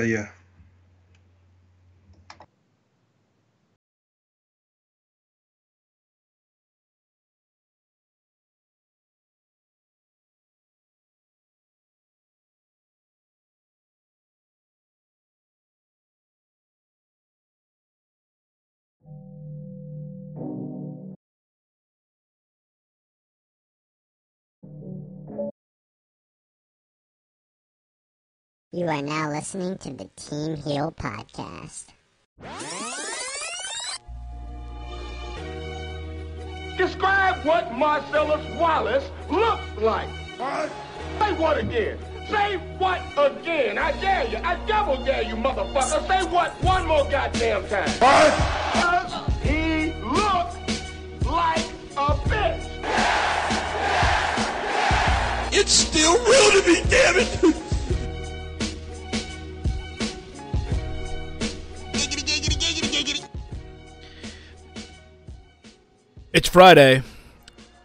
Yeah. You are now listening to the Team Heel Podcast. Describe what Marcellus Wallace looks like. Say what again? Say what again? I dare you. I double dare you, motherfucker. Say what one more goddamn time. What? He looks like a bitch. It's still real to me, damn it! It's Friday.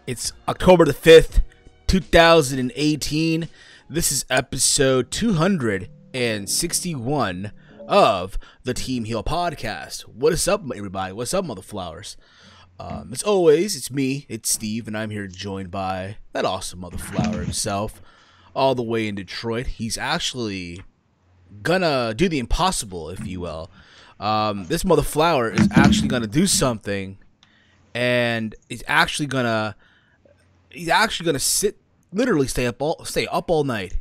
It's October the 5th, 2018. This is episode 261 of the Team Heel Podcast. What is up, everybody? What's up, motherflowers? As always, it's me, it's Steve, and I'm here joined by that awesome motherflower himself, all the way in Detroit. He's actually gonna do the impossible, if you will. This motherflower is actually gonna do something. And he's actually gonna literally stay up all night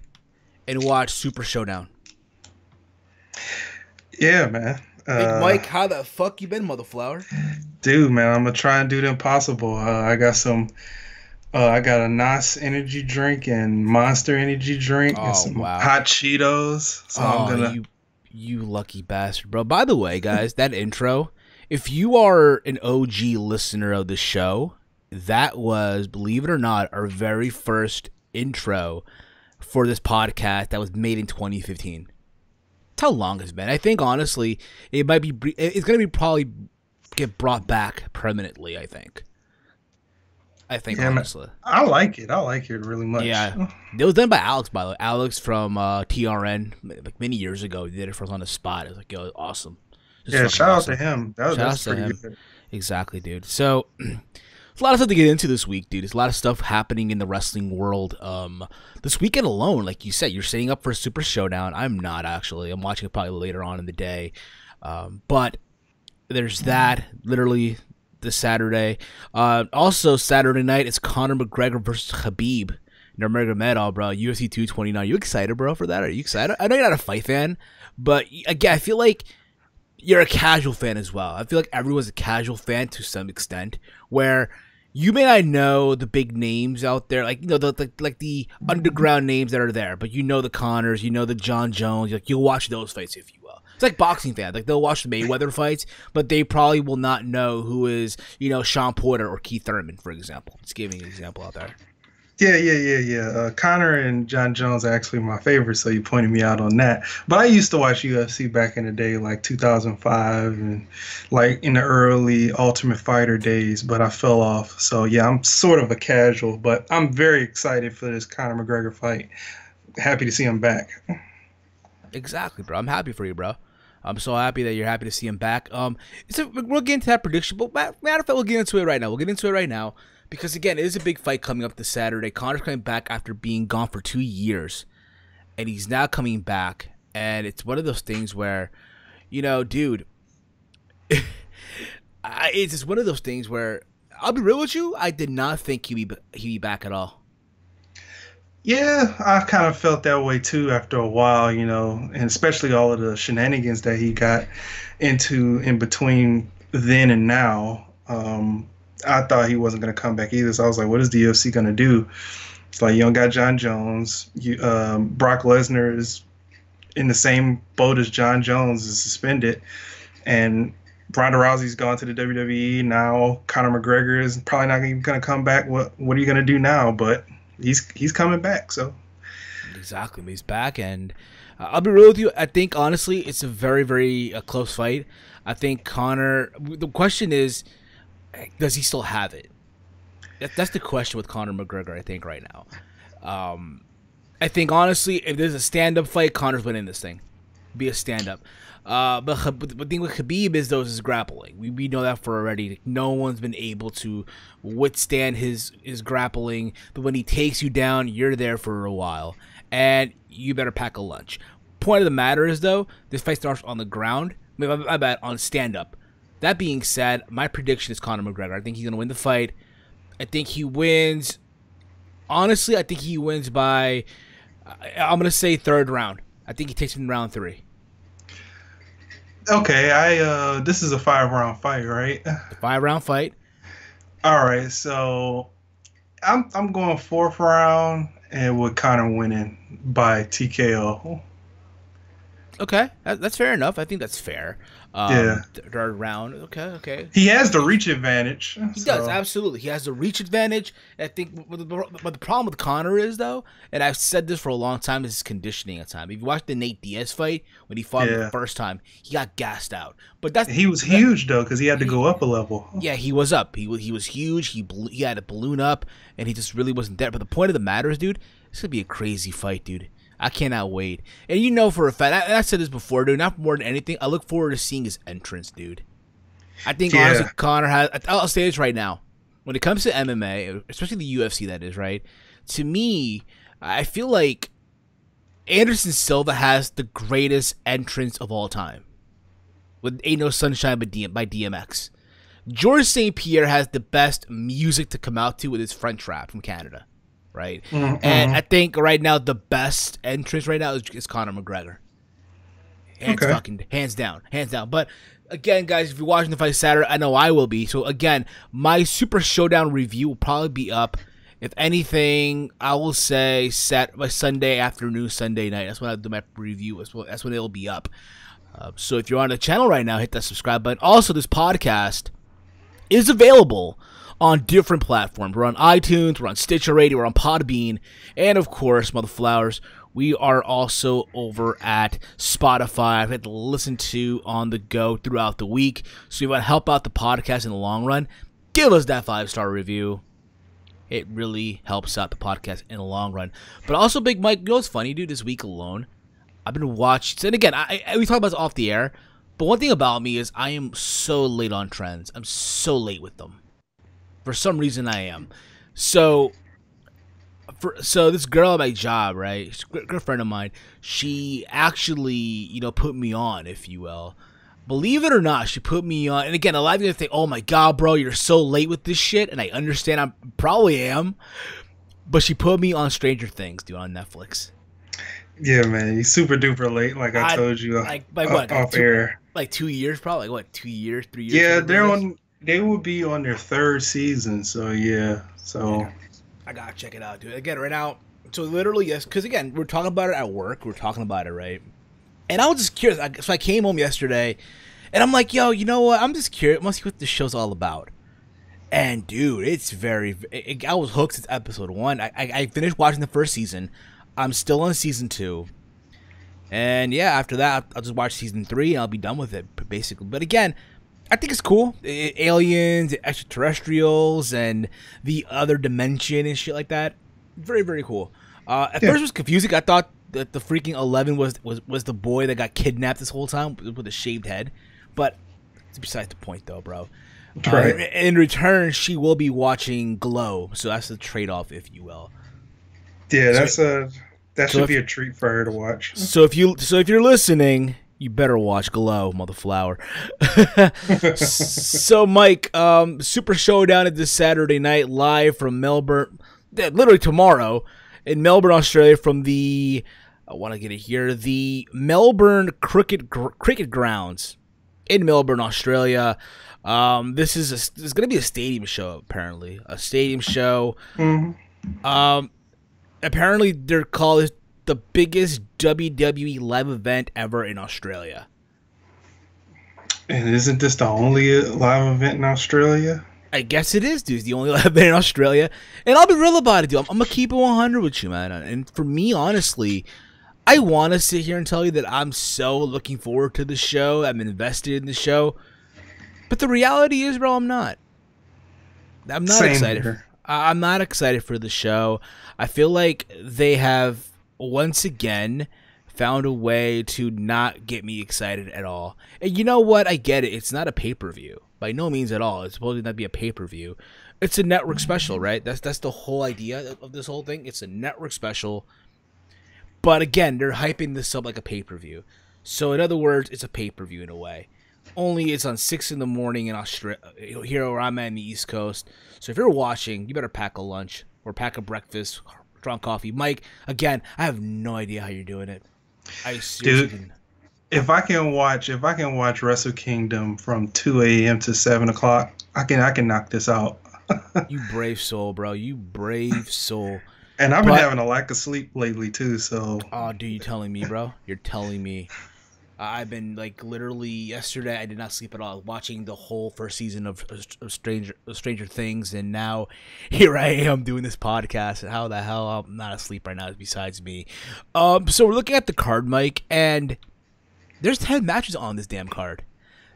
and watch Super Showdown. Yeah, man. Hey, Mike, how the fuck you been, motherflower? Dude, man, I'm gonna try and do the impossible. I got a NOS energy drink and Monster energy drink and some hot Cheetos. So I'm gonna. You lucky bastard, bro. By the way, guys, that intro. If you are an OG listener of the show, that was, believe it or not, our very first intro for this podcast that was made in 2015. That's how long it's been. I think, honestly, it's going to be probably get brought back permanently, I think. Yeah, honestly. Man, I like it. I like it really much. Yeah. It was done by Alex, by the way. Alex from TRN, like many years ago. He did it for us on the spot. It was like, yo, awesome. Yeah, shout out to him. That's pretty good. Exactly, dude. So, there's a lot of stuff to get into this week, dude. There's a lot of stuff happening in the wrestling world. This weekend alone, like you said, you're setting up for a Super Showdown. I'm not, actually. I'm watching it probably later on in the day. But there's that, literally, this Saturday. Also, Saturday night, it's Conor McGregor versus Khabib. Nurmagomedov, bro. UFC 229. You excited, bro, for that? Are you excited? I know you're not a fight fan, but, again, I feel like you're a casual fan as well. I feel like everyone's a casual fan to some extent, where you may not know the big names out there, like, you know, the underground names that are there, but you know the Connors, you know the John Jones, like, you'll watch those fights, if you will. It's like boxing fans, like, they'll watch the Mayweather fights, but they probably will not know who is, you know, Sean Porter or Keith Thurman, for example. Just giving an example out there. Yeah. Connor and John Jones are actually my favorite, so you pointed me out on that. But I used to watch UFC back in the day, like 2005, and like in the early Ultimate Fighter days, but I fell off. So yeah, I'm sort of a casual, but I'm very excited for this Conor McGregor fight. Happy to see him back. Exactly, bro. I'm happy for you, bro. I'm so happy that you're happy to see him back. We'll get into that prediction, but matter of fact, we'll get into it right now. Because, again, it is a big fight coming up this Saturday. Conor's coming back after being gone for 2 years. And he's now coming back. And it's one of those things where, you know, dude, it's just one of those things where, I'll be real with you, I did not think he'd be back at all. Yeah, I kind of felt that way, too, after a while, you know, and especially all of the shenanigans that he got into in between then and now. I thought he wasn't going to come back either, so I was like, what is the UFC going to do? It's like, you don't got John Jones. Brock Lesnar is in the same boat as John Jones, is suspended. And Ronda Rousey's gone to the WWE. Now Conor McGregor is probably not even going to come back. What are you going to do now? But he's coming back, so. Exactly. He's back, and I'll be real with you. I think, honestly, it's a very, very close fight. I think Conor – the question is – does he still have it? That's the question with Conor McGregor, I think, right now. I think, honestly, if there's a stand-up fight, Conor's winning this thing. be a stand-up. But the thing with Khabib is, though, is his grappling. We know that for already. No one's been able to withstand his grappling. But when he takes you down, you're there for a while. And you better pack a lunch. Point of the matter is, though, this fight starts on the ground. I bet on stand-up. That being said, my prediction is Conor McGregor. I think he's going to win the fight. I think he wins. Honestly, I think he wins by, I'm going to say, third round. I think he takes him in round 3. Okay, this is a 5-round fight, right? A 5-round fight. All right, so I'm going 4th round and with Conor winning by TKO. Okay, that's fair enough. I think that's fair. Yeah. Third round. Okay. He has the reach advantage. He does, absolutely. He has the reach advantage. I think, but the problem with Conor is, though, and I've said this for a long time, is his conditioning at time. If you watch the Nate Diaz fight, when he fought him the first time, he got gassed out. But he was huge, though, because he had to go up a level. Yeah, he was up. He was huge. He had to balloon up, and he just really wasn't there. But the point of the matter is, dude, this could be a crazy fight, dude. I cannot wait. And you know for a fact, I said this before, dude, not more than anything, I look forward to seeing his entrance, dude. I think, honestly, Conor has, I'll say this right now. When it comes to MMA, especially the UFC, that is, right? To me, I feel like Anderson Silva has the greatest entrance of all time. With Ain't No Sunshine by DMX. George St. Pierre has the best music to come out to with his French rap from Canada. Right, and I think right now the best entrance right now is Conor McGregor. Hands down. But again, guys, if you're watching the fight Saturday, I know I will be. So again, my Super Showdown review will probably be up. If anything, I will say by Sunday afternoon, Sunday night. That's when I'll do my review. That's when it'll be up. So if you're on the channel right now, hit that subscribe button. Also, this podcast is available on different platforms. We're on iTunes, we're on Stitcher Radio, we're on Podbean, and of course, Motherflowers, we are also over at Spotify. I've had to listen to on the go throughout the week. So if you want to help out the podcast in the long run, give us that 5-star review. It really helps out the podcast in the long run. But also, Big Mike, you know what's funny, dude? This week alone, I've been watching, and again, we talk about this off the air, but one thing about me is I am so late on trends. I'm so late with them. For some reason, I am. So this girl at my job, right? She's a good friend of mine. She actually, put me on, if you will. Believe it or not, she put me on. And again, a lot of you think, "Oh my God, bro, you're so late with this shit." And I understand, I probably am. But she put me on Stranger Things, dude, on Netflix. Yeah, man, you super duper late, like I told you, off air. Like 2 years, probably. Like what? 2 years, 3 years? Yeah, They will be on their 3rd season, so yeah. So I gotta check it out, dude. Again, right now, so literally, yes, because again, we're talking about it at work. We're talking about it, right? And I was just curious. So I came home yesterday, and I'm like, yo, you know what? I'm just curious. I must see what this show's all about. And dude, it's I was hooked since episode 1. I finished watching the 1st season. I'm still on season 2. And yeah, after that, I'll just watch season 3, and I'll be done with it, basically. But again, I think it's cool. Aliens, extraterrestrials, and the other dimension and shit like that. Very, very cool. At first it was confusing. I thought that the freaking 11 was the boy that got kidnapped this whole time with a shaved head. But it's besides the point, though, bro. Right. In return, she will be watching Glow. So that's the trade-off, if you will. Yeah, that should be a treat for her to watch. So if you're listening, you better watch Glow, motherflower. So, Mike, Super Showdown is this Saturday night, live from Melbourne, literally tomorrow, in Melbourne, Australia, from the Melbourne Cricket Grounds in Melbourne, Australia. This is going to be a stadium show, apparently. A stadium show. Mm-hmm. Apparently, they're called the biggest WWE live event ever in Australia. And isn't this the only live event in Australia? I guess it is, dude. It's the only live event in Australia. And I'll be real about it, dude. I'm going to keep it 100 with you, man. And for me, honestly, I want to sit here and tell you that I'm so looking forward to the show. I'm invested in the show. But the reality is, bro, I'm not. I'm not excited. I'm not excited for the show. I feel like they have once again found a way to not get me excited at all. And you know what? I get it. It's not a pay-per-view. By no means at all. It's supposed to not be a pay-per-view. It's a network special, right? That's the whole idea of this whole thing. It's a network special. But again, they're hyping this up like a pay-per-view. So in other words, it's a pay-per-view in a way. Only it's on 6 in the morning in Australia, here where I'm at in the East Coast. So if you're watching, you better pack a lunch or pack a breakfast, strong coffee. Mike, again, I have no idea how you're doing it. I seriously Dude, if I can watch Wrestle Kingdom from 2 a.m. to 7 o'clock, I can knock this out. You brave soul, bro. You brave soul. And I've been having a lack of sleep lately too. So. Oh, dude, you telling me, bro? You're telling me. I've been like literally yesterday. I did not sleep at all, watching the whole first season of Stranger Things, and now here I am doing this podcast. How the hell I'm not asleep right now? Besides me, so we're looking at the card, Mike, and there's 10 matches on this damn card.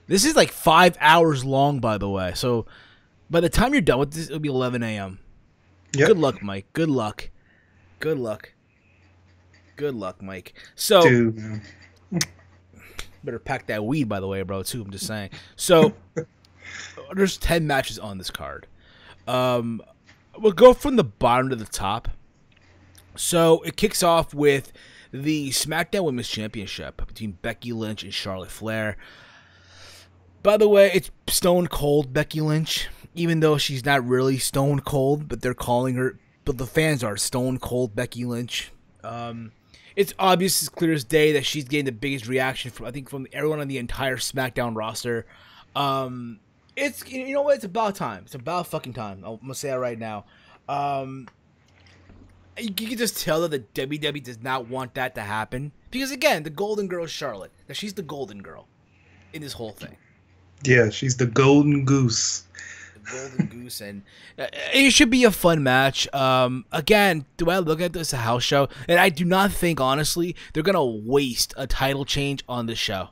This is like 5 hours long, by the way. So by the time you're done with this, it'll be 11 a.m. Yep. Good luck, Mike. Good luck. Good luck. Good luck, Mike. So. Dude, man. Better pack that weed, by the way, bro, too. I'm just saying. So, there's 10 matches on this card. We'll go from the bottom to the top. So, it kicks off with the SmackDown Women's Championship between Becky Lynch and Charlotte Flair. By the way, it's Stone Cold Becky Lynch, even though she's not really Stone Cold, but they're calling her, but the fans are Stone Cold Becky Lynch. It's obvious, as clear as day, that she's getting the biggest reaction from everyone on the entire SmackDown roster. It's, you know what? It's about time. It's about fucking time. I'm gonna say it right now. You can just tell that the WWE does not want that to happen because, again, the Golden Girl is Charlotte. That she's the Golden Girl in this whole thing. Yeah, she's the Golden Goose. Golden Goose, and it should be a fun match. Again, do I look at this as a house show? And I do not think, honestly, they're gonna waste a title change on this show,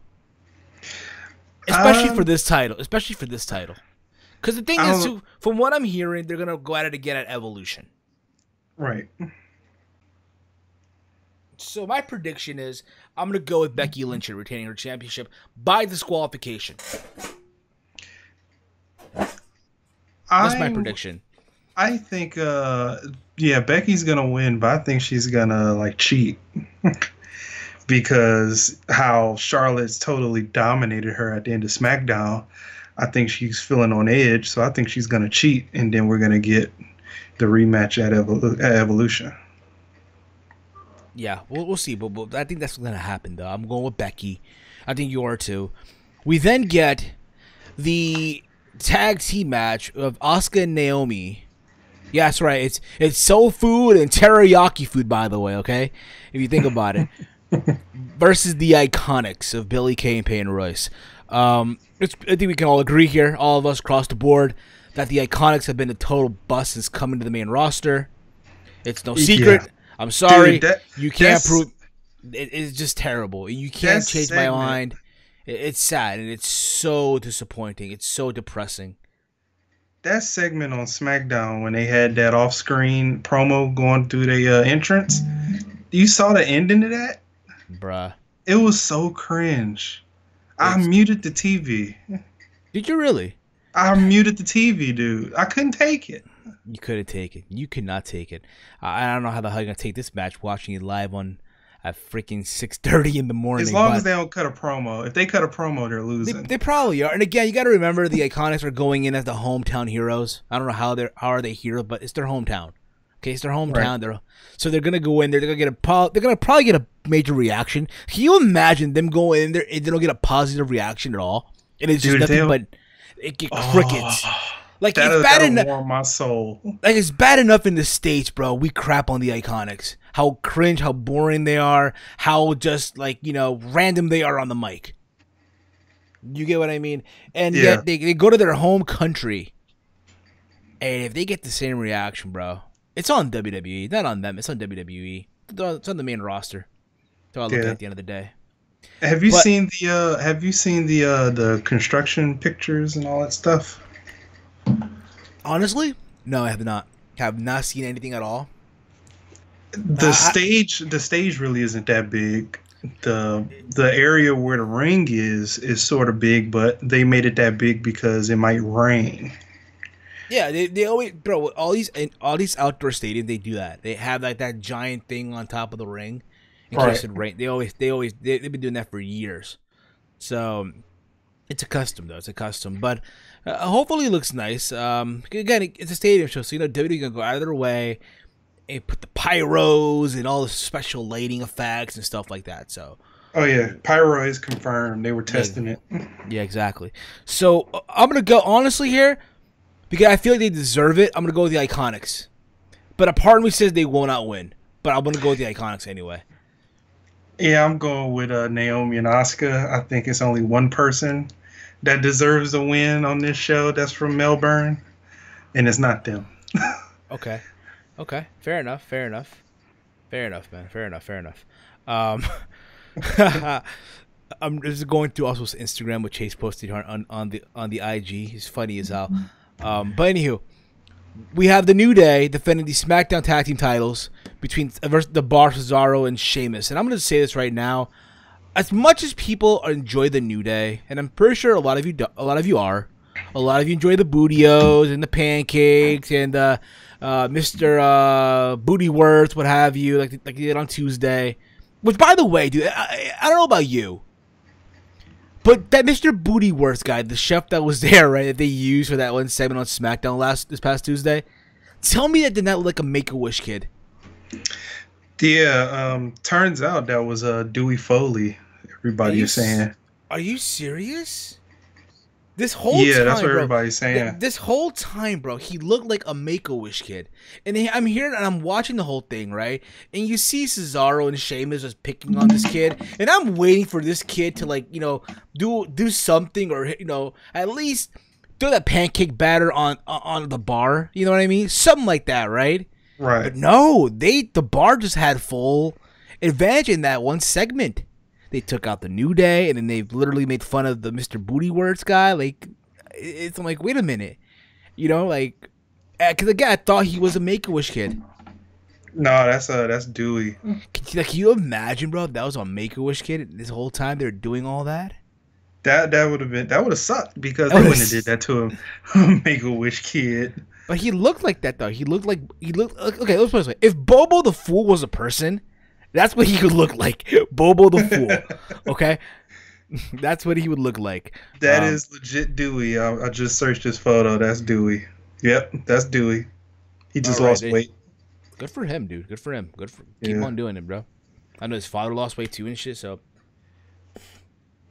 especially for this title. Especially for this title, because the thing is, too, from what I'm hearing, they're gonna go at it again at Evolution. Right. So my prediction is I'm gonna go with Becky Lynch retaining her championship by disqualification. That's my prediction. I think, Becky's gonna win, but I think she's gonna cheat because how Charlotte's totally dominated her at the end of SmackDown. I think she's feeling on edge, so I think she's gonna cheat, and then we're gonna get the rematch at Evolution. Yeah, we'll see, but I think that's gonna happen though. I'm going with Becky. I think you are too. We then get the tag team match of Asuka and Naomi. Yeah, that's right. It's soul food and teriyaki food, by the way, okay? If you think about it. Versus the Iconics of Billie Kay and Peyton Royce. I think we can all agree here, all of us across the board, that the Iconics have been a total bust since coming to the main roster. It's no secret. Yeah. I'm sorry. Dude, you can't prove it's just terrible. You can't change my mind. It's sad, and it's so disappointing. It's so depressing. That segment on SmackDown when they had that off-screen promo going through the entrance, you saw the ending of that? Bruh. It was so cringe. I muted the TV. Did you really? I muted the TV, dude. I couldn't take it. You couldn't take it. You could not take it. I don't know how the hell you're going to take this match watching it live at freaking 6:30 in the morning. As long as they don't cut a promo. If they cut a promo, they're losing. They probably are. And again, you got to remember the Iconics are going in as the hometown heroes. I don't know how are they here, but it's their hometown. Okay, it's their hometown. Right. So they're gonna go in there. They're gonna probably get a major reaction. Can you imagine them going in there and they don't get a positive reaction at all? And it's just nothing but it get crickets. Like it's bad enough. Warm my soul. Like it's bad enough in the States, bro. We crap on the Iconics. How cringe, how boring they are, how just random they are on the mic. You get what I mean? And yet they go to their home country, and if they get the same reaction, bro, it's on WWE, not on them. It's on WWE. It's on the main roster. So I look at the end of the day. Have you seen the construction pictures and all that stuff? Honestly, no, I have not. Have not seen anything at all. The stage really isn't that big. the area where the ring is sort of big, but they made it that big because it might rain. Yeah, they always, bro. All these outdoor stadiums, they do that. They have like that giant thing on top of the ring in case it rain. They've been doing that for years. So it's a custom though. It's a custom, but hopefully it looks nice. Again, it's a stadium show, so you know WWE gonna go out of their way and put the pyros and all the special lighting effects and stuff like that. So. Oh yeah, pyro is confirmed. They were testing it. Yeah, exactly. So I'm gonna go honestly here. Because I feel like they deserve it, I'm going to go with the Iconics. But a part of me says they will not win. But I'm going to go with the Iconics anyway. Yeah, I'm going with Naomi and Asuka. I think it's only one person that deserves a win on this show that's from Melbourne. And it's not them. Okay. Fair enough, man. Fair enough. I'm just going through also Instagram, what Chase posted on the IG. He's funny as hell. But anywho, we have the New Day defending the SmackDown Tag Team titles between the Bar, Cesaro, and Sheamus. And I'm going to say this right now: as much as people enjoy the New Day, and I'm pretty sure a lot of you enjoy the Bootios and the pancakes and Mr. Bootyworth, what have you, like you did on Tuesday. Which, by the way, dude, I don't know about you. But that Mr. Bootyworth guy, the chef that was there, right, that they used for that one segment on SmackDown this past Tuesday, tell me that did not look like a Make-A-Wish kid. Yeah, turns out that was Dewey Foley. Everybody is saying. Are you serious? This whole time, that's what everybody's saying. This whole time, bro, he looked like a Make-A-Wish kid. And I'm hearing and I'm watching the whole thing, right? And you see Cesaro and Sheamus just picking on this kid. And I'm waiting for this kid to, like, you know, do something or, you know, at least throw that pancake batter on the bar. You know what I mean? Something like that, right? Right. But no, the bar just had full advantage in that one segment. They took out the New Day, and then they literally made fun of the Mr. Bootyworth guy. Like, I'm like, wait a minute. You know, like, because again, I thought he was a Make-A-Wish kid. No, that's Dewey. Can you imagine, bro, if that was a Make-A-Wish kid this whole time they were doing all that? That would have sucked because they wouldn't have did that to him. Make-A-Wish kid. But he looked like that, though. Okay, let's put it this way. If Bobo the Fool was a person, that's what he would look like. Bobo the Fool. Okay? That's what he would look like. That is legit Dewey. I just searched his photo. That's Dewey. Yep, that's Dewey. He just lost weight. Good for him, dude. Good for him. Keep on doing it, bro. I know his father lost weight too and shit, so.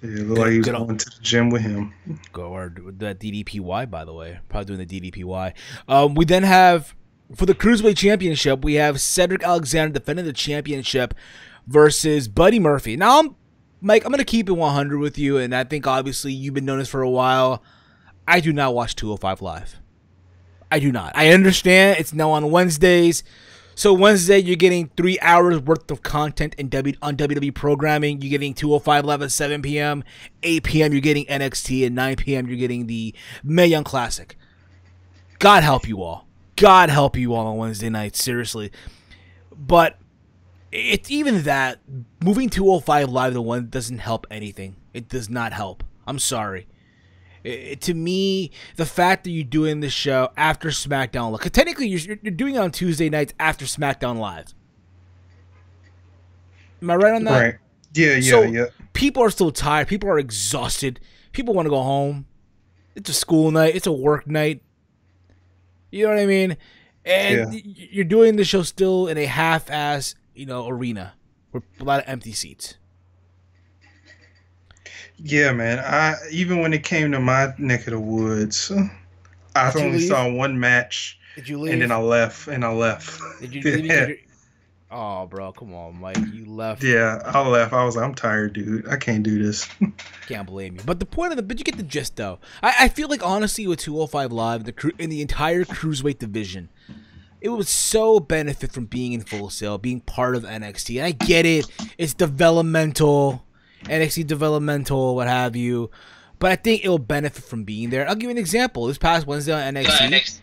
Yeah, it looked like he was going to the gym with him. Go hard with that DDPY, by the way. Probably doing the DDPY. We then have, for the Cruiserweight Championship, we have Cedric Alexander defending the championship versus Buddy Murphy. Now, Mike, I'm going to keep it 100 with you, and I think obviously you've been doing this for a while. I do not watch 205 Live. I do not. I understand it's now on Wednesdays. So Wednesday, you're getting 3 hours worth of content on WWE programming. You're getting 205 Live at 7 p.m. 8 p.m. you're getting NXT. And 9 p.m. you're getting the Mae Young Classic. God help you all. God help you all on Wednesday nights. Seriously. But it's even that. Moving 205 Live to one doesn't help anything. It does not help. I'm sorry. To me, the fact that you're doing this show after SmackDown Live, 'cause technically you're doing it on Tuesday nights after SmackDown Live. Am I right on that? Right. Yeah. People are still tired. People are exhausted. People want to go home. It's a school night. It's a work night. You know what I mean? And you're doing the show still in a half-ass, arena with a lot of empty seats. Yeah, man. Even when it came to my neck of the woods, I only saw one match. Did you leave? And then I left. Did you leave? Yeah. Oh, bro, come on, Mike. You left. Yeah, I left. I was like, I'm tired, dude. I can't do this. Can't blame you. But but you get the gist, though. I feel like, honestly, with 205 Live, in the entire Cruiserweight division, it would so benefit from being in Full Sail, being part of NXT. And I get it. It's developmental. NXT developmental, what have you. But I think it will benefit from being there. I'll give you an example. This past Wednesday on NXT,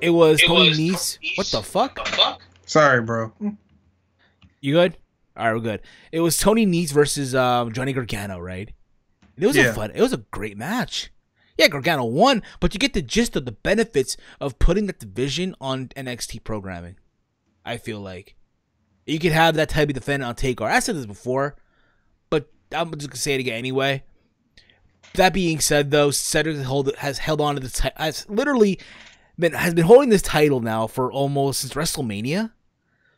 it was Tony Nese. What the fuck? Sorry, bro. You good? All right, we're good. It was Tony Nese versus Johnny Gargano, right? And it was a great match. Yeah, Gargano won, but you get the gist of the benefits of putting that division on NXT programming. I feel like you could have that type of defendant on Takeover. I said this before, but I'm just gonna say it again anyway. That being said, though, Cedric has held on to this title. Has been holding this title now for almost since WrestleMania.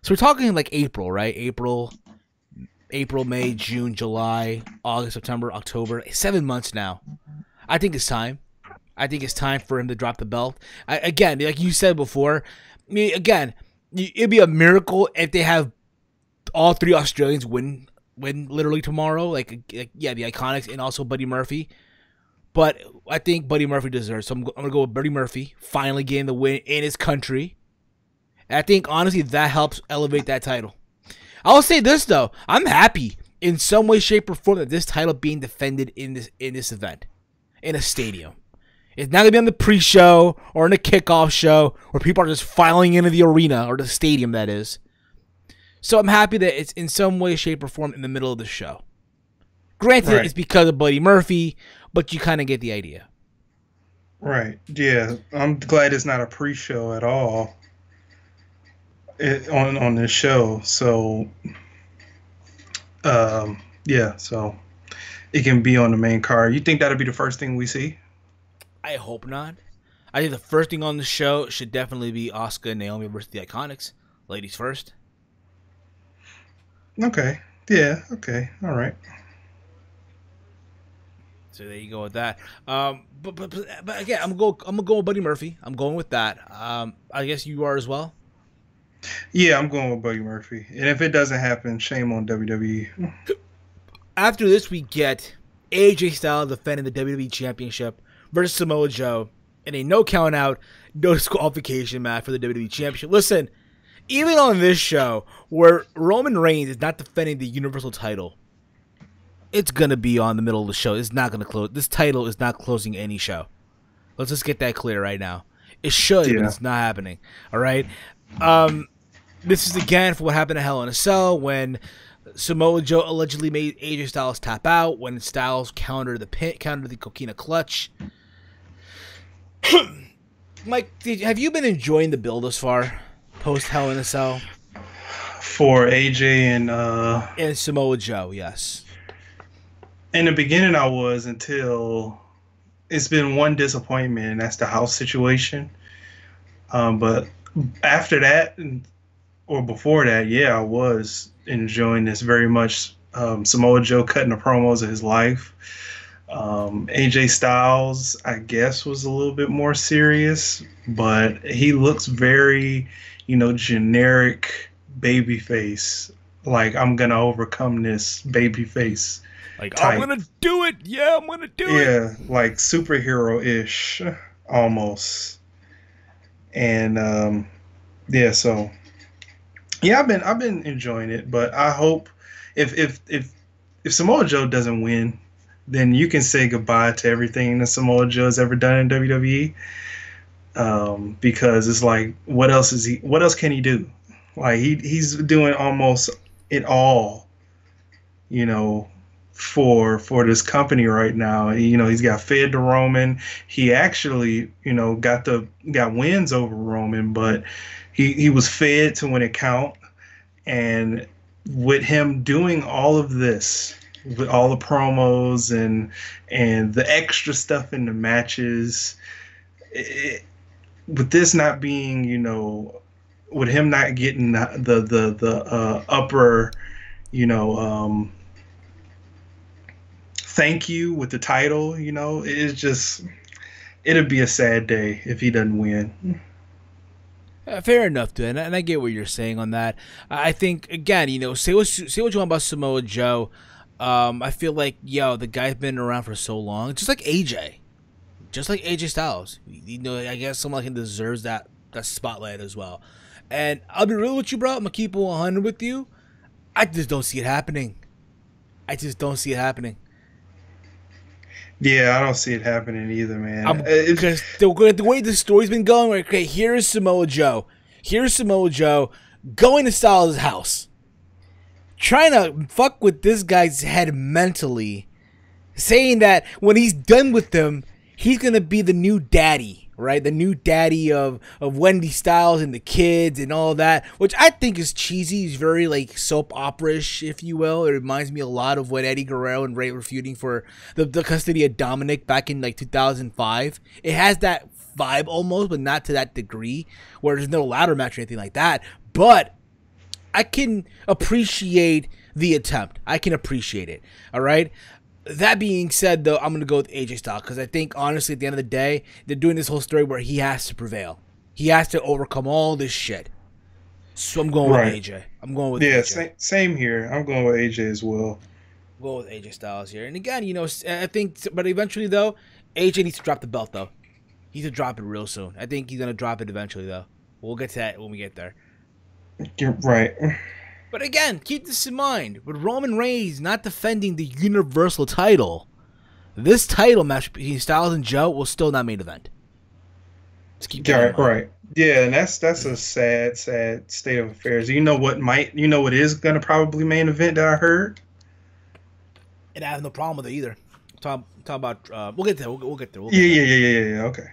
So we're talking like April, right? April, May, June, July, August, September, October. 7 months now. I think it's time. I think it's time for him to drop the belt. Again, like you said before, it'd be a miracle if they have all three Australians win literally tomorrow. Like the Iconics and also Buddy Murphy. But I think Buddy Murphy deserves. So I'm going to go with Buddy Murphy, finally getting the win in his country. And I think, honestly, that helps elevate that title. I'll say this, though. I'm happy in some way, shape, or form that this title being defended in this event, in a stadium. It's not going to be on the pre-show or in the kickoff show where people are just filing into the arena, or the stadium, that is. So I'm happy that it's in some way, shape, or form in the middle of the show. Granted, It's because of Buddy Murphy, but you kind of get the idea. Right. Yeah. I'm glad it's not a pre-show at all on this show. So, so it can be on the main card. You think that'll be the first thing we see? I hope not. I think the first thing on the show should definitely be Asuka and Naomi versus the Iconics. Ladies first. Okay. Yeah. Okay. All right. So there you go with that. But again, I'm gonna go with Buddy Murphy. I'm going with that. I guess you are as well. Yeah, I'm going with Buddy Murphy. And if it doesn't happen, shame on WWE. After this, we get AJ Styles defending the WWE Championship versus Samoa Joe in a no count out, no disqualification match for the WWE Championship. Listen, even on this show where Roman Reigns is not defending the Universal title, it's going to be on the middle of the show. It's not going to close. This title is not closing any show. Let's just get that clear right now. It should, but it's not happening. All right? This is again for what happened to Hell in a Cell when Samoa Joe allegedly made AJ Styles tap out, when Styles countered the Coquina Clutch. Mike, have you been enjoying the build thus far, post Hell in a Cell? For AJ and Samoa Joe, yes. In the beginning, I was, until it's been one disappointment, and that's the house situation. But after that, or before that, I was enjoying this very much. Samoa Joe cutting the promos of his life. AJ Styles, I guess, was a little bit more serious, but he looks very, generic babyface. Like, I'm going to overcome this babyface. Like, type. I'm going to do it. Yeah, I'm going to do it. Yeah, like superhero-ish, almost. And, so... Yeah, I've been enjoying it, but I hope if Samoa Joe doesn't win, then you can say goodbye to everything that Samoa Joe has ever done in WWE. Because it's like, what else can he do? Like he's doing almost it all, for this company right now. He's got fed to Roman. He actually, got wins over Roman, but he was fed to when it count. And with him doing all of this, with all the promos and the extra stuff in the matches, with this not being, with him not getting the upper, thank you with the title, it's just, it'd be a sad day if he doesn't win. Fair enough, dude, and I get what you're saying on that. I think, again, say what you want about Samoa Joe. I feel like, the guy's been around for so long, just like AJ Styles. I guess someone like him deserves that spotlight as well. And I'll be real with you, bro. I'm gonna keep it 100 with you. I just don't see it happening. Yeah, I don't see it happening either, man. Because the way the story's been going, okay, here's Samoa Joe going to Styles' house, trying to fuck with this guy's head mentally, saying that when he's done with them, he's gonna be the new daddy, right? The new daddy of Wendy Styles and the kids and all that, which I think is cheesy. He's very like soap opera-ish, if you will. It reminds me a lot of when Eddie Guerrero and Ray were feuding for the custody of Dominic back in like 2005. It has that vibe almost, but not to that degree where there's no ladder match or anything like that. But I can appreciate the attempt. I can appreciate it. All right. That being said, though, I'm going to go with AJ Styles because I think, honestly, at the end of the day, they're doing this whole story where he has to prevail. He has to overcome all this shit. So I'm going with AJ. I'm going with AJ. Same here. I'm going with AJ as well. Go with AJ Styles here. And again, you know, I think, but eventually, though, AJ needs to drop the belt, though. He needs to drop it real soon. I think he's going to drop it eventually, though. We'll get to that when we get there. You're right. But again, keep this in mind. With Roman Reigns not defending the Universal title, this title match between Styles and Joe will still not main event. Just keep that in mind. Right. Yeah, and that's a sad state of affairs. You know what is gonna probably main event that I heard? And I have no problem with it either. Talk about we'll get there. We'll get there. Yeah. Okay.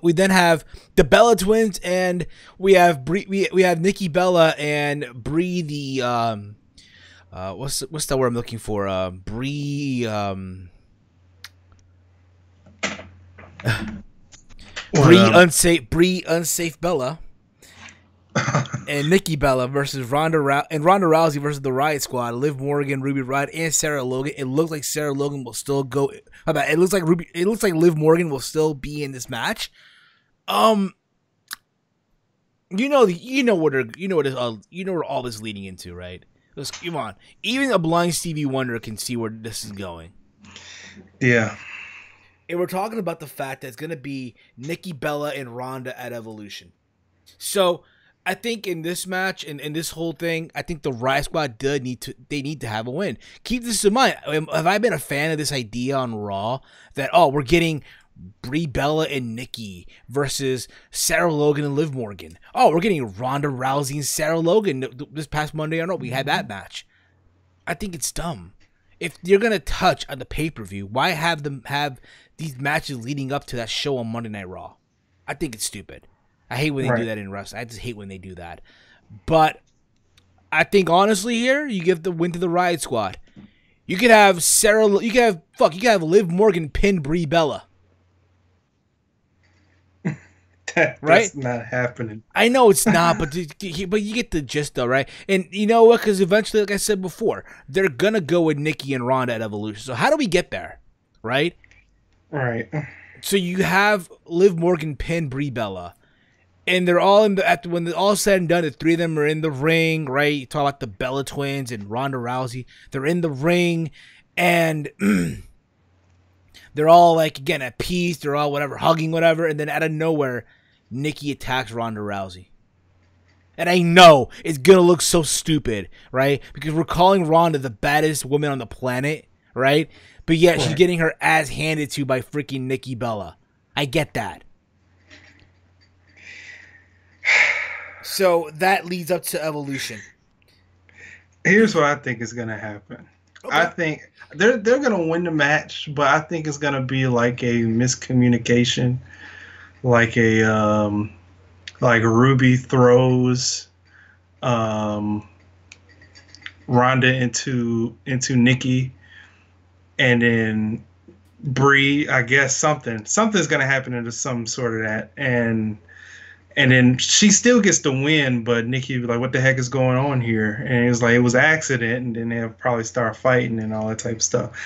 We then have the Bella Twins, and we have we have Nikki Bella and Brie the what's the word I'm looking for? Brie unsafe Bella and Nikki Bella versus Ronda Rousey versus the Riot Squad, Liv Morgan, Ruby Riott, and Sarah Logan. It looks like Sarah Logan will still go. It looks like Liv Morgan will still be in this match. You know where all this leading into, right? Come on, even a blind Stevie Wonder can see where this is going. Yeah. And we're talking about the fact that it's going to be Nikki Bella and Ronda at Evolution. So I think in this match and in this whole thing, I think the Riot Squad need to have a win. Keep this in mind. Have I been a fan of this idea on Raw that we're getting Brie Bella and Nikki versus Sarah Logan and Liv Morgan? We're getting Ronda Rousey and Sarah Logan this past Monday. I know we had that match. I think it's dumb. If you're gonna touch on the pay-per-view, why have them have these matches leading up to that show on Monday Night Raw? I think it's stupid. I hate when they do that in wrestling. I just hate when they do that. But I think honestly here, you give the win to the Riot Squad. You could have Liv Morgan pin Brie Bella. That's not happening. I know it's not, but you get the gist though, right? And you know what? Because eventually, like I said before, they're gonna go with Nikki and Ronda at Evolution. So how do we get there, right? Right. So you have Liv Morgan pin Brie Bella, and they're all when it's all said and done, the three of them are in the ring, right? You talk about the Bella Twins and Ronda Rousey. They're in the ring, and they're all like again at peace. They're all whatever, hugging whatever, and then out of nowhere, Nikki attacks Ronda Rousey. And I know it's going to look so stupid, right? Because we're calling Ronda the baddest woman on the planet, right? But yet she's getting her ass handed to by freaking Nikki Bella. I get that. So that leads up to Evolution. Here's what I think is going to happen. Okay. I think they're going to win the match, but I think it's going to be like a miscommunication. Like like Ruby throws Ronda into Nikki, and then Brie, I guess something's gonna happen into some sort of that, and then she still gets the win, but Nikki be like, "What the heck is going on here?" And it was like it was an accident, and then they'll probably start fighting and all that type of stuff.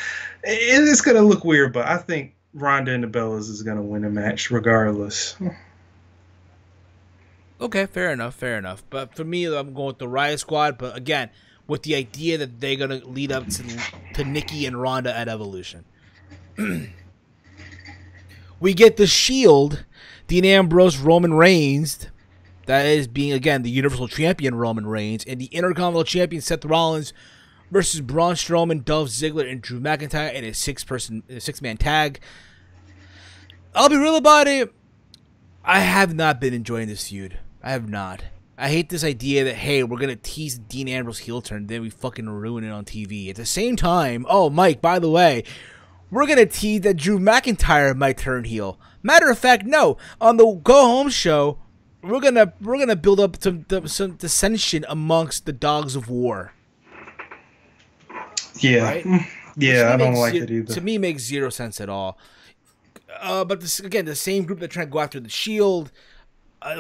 It's gonna look weird, but I think Ronda and the Bellas is going to win a match regardless. Okay, fair enough. But for me, I'm going with the Riot Squad. But again, with the idea that they're going to lead up to Nikki and Ronda at Evolution. We get the Shield, Dean Ambrose, Roman Reigns. That is being, again, the Universal Champion Roman Reigns. And the Intercontinental Champion Seth Rollins versus Braun Strowman, Dolph Ziggler, and Drew McIntyre in a six-man tag. I'll be real about it. I have not been enjoying this feud. I have not. I hate this idea that, hey, we're going to tease Dean Ambrose heel turn, then we fucking ruin it on TV. At the same time, oh, Mike, by the way, we're going to tease that Drew McIntyre might turn heel. Matter of fact, no. On the Go Home show, we're gonna build up some dissension amongst the Dogs of War. Yeah. Right? Yeah, I don't like it either. To me, makes zero sense at all. But this, again, the same group that trying to go after the Shield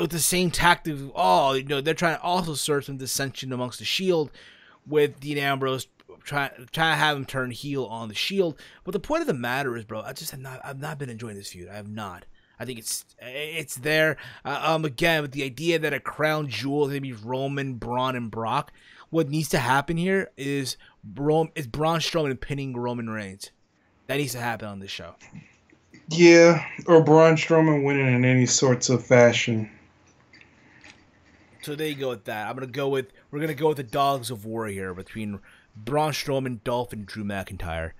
with the same tactic. They're trying to also serve some dissension amongst the Shield with Dean Ambrose trying to have him turn heel on the Shield. But the point of the matter is, bro, I've not been enjoying this feud. I have not. I think it's there. Again, with the idea that a crown jewel is maybe Roman, Braun, and Brock. What needs to happen here is Braun Strowman pinning Roman Reigns. That needs to happen on this show. Yeah, or Braun Strowman winning in any sorts of fashion. So there you go with that. We're gonna go with the Dogs of War here between Braun Strowman, Dolph, and Drew McIntyre.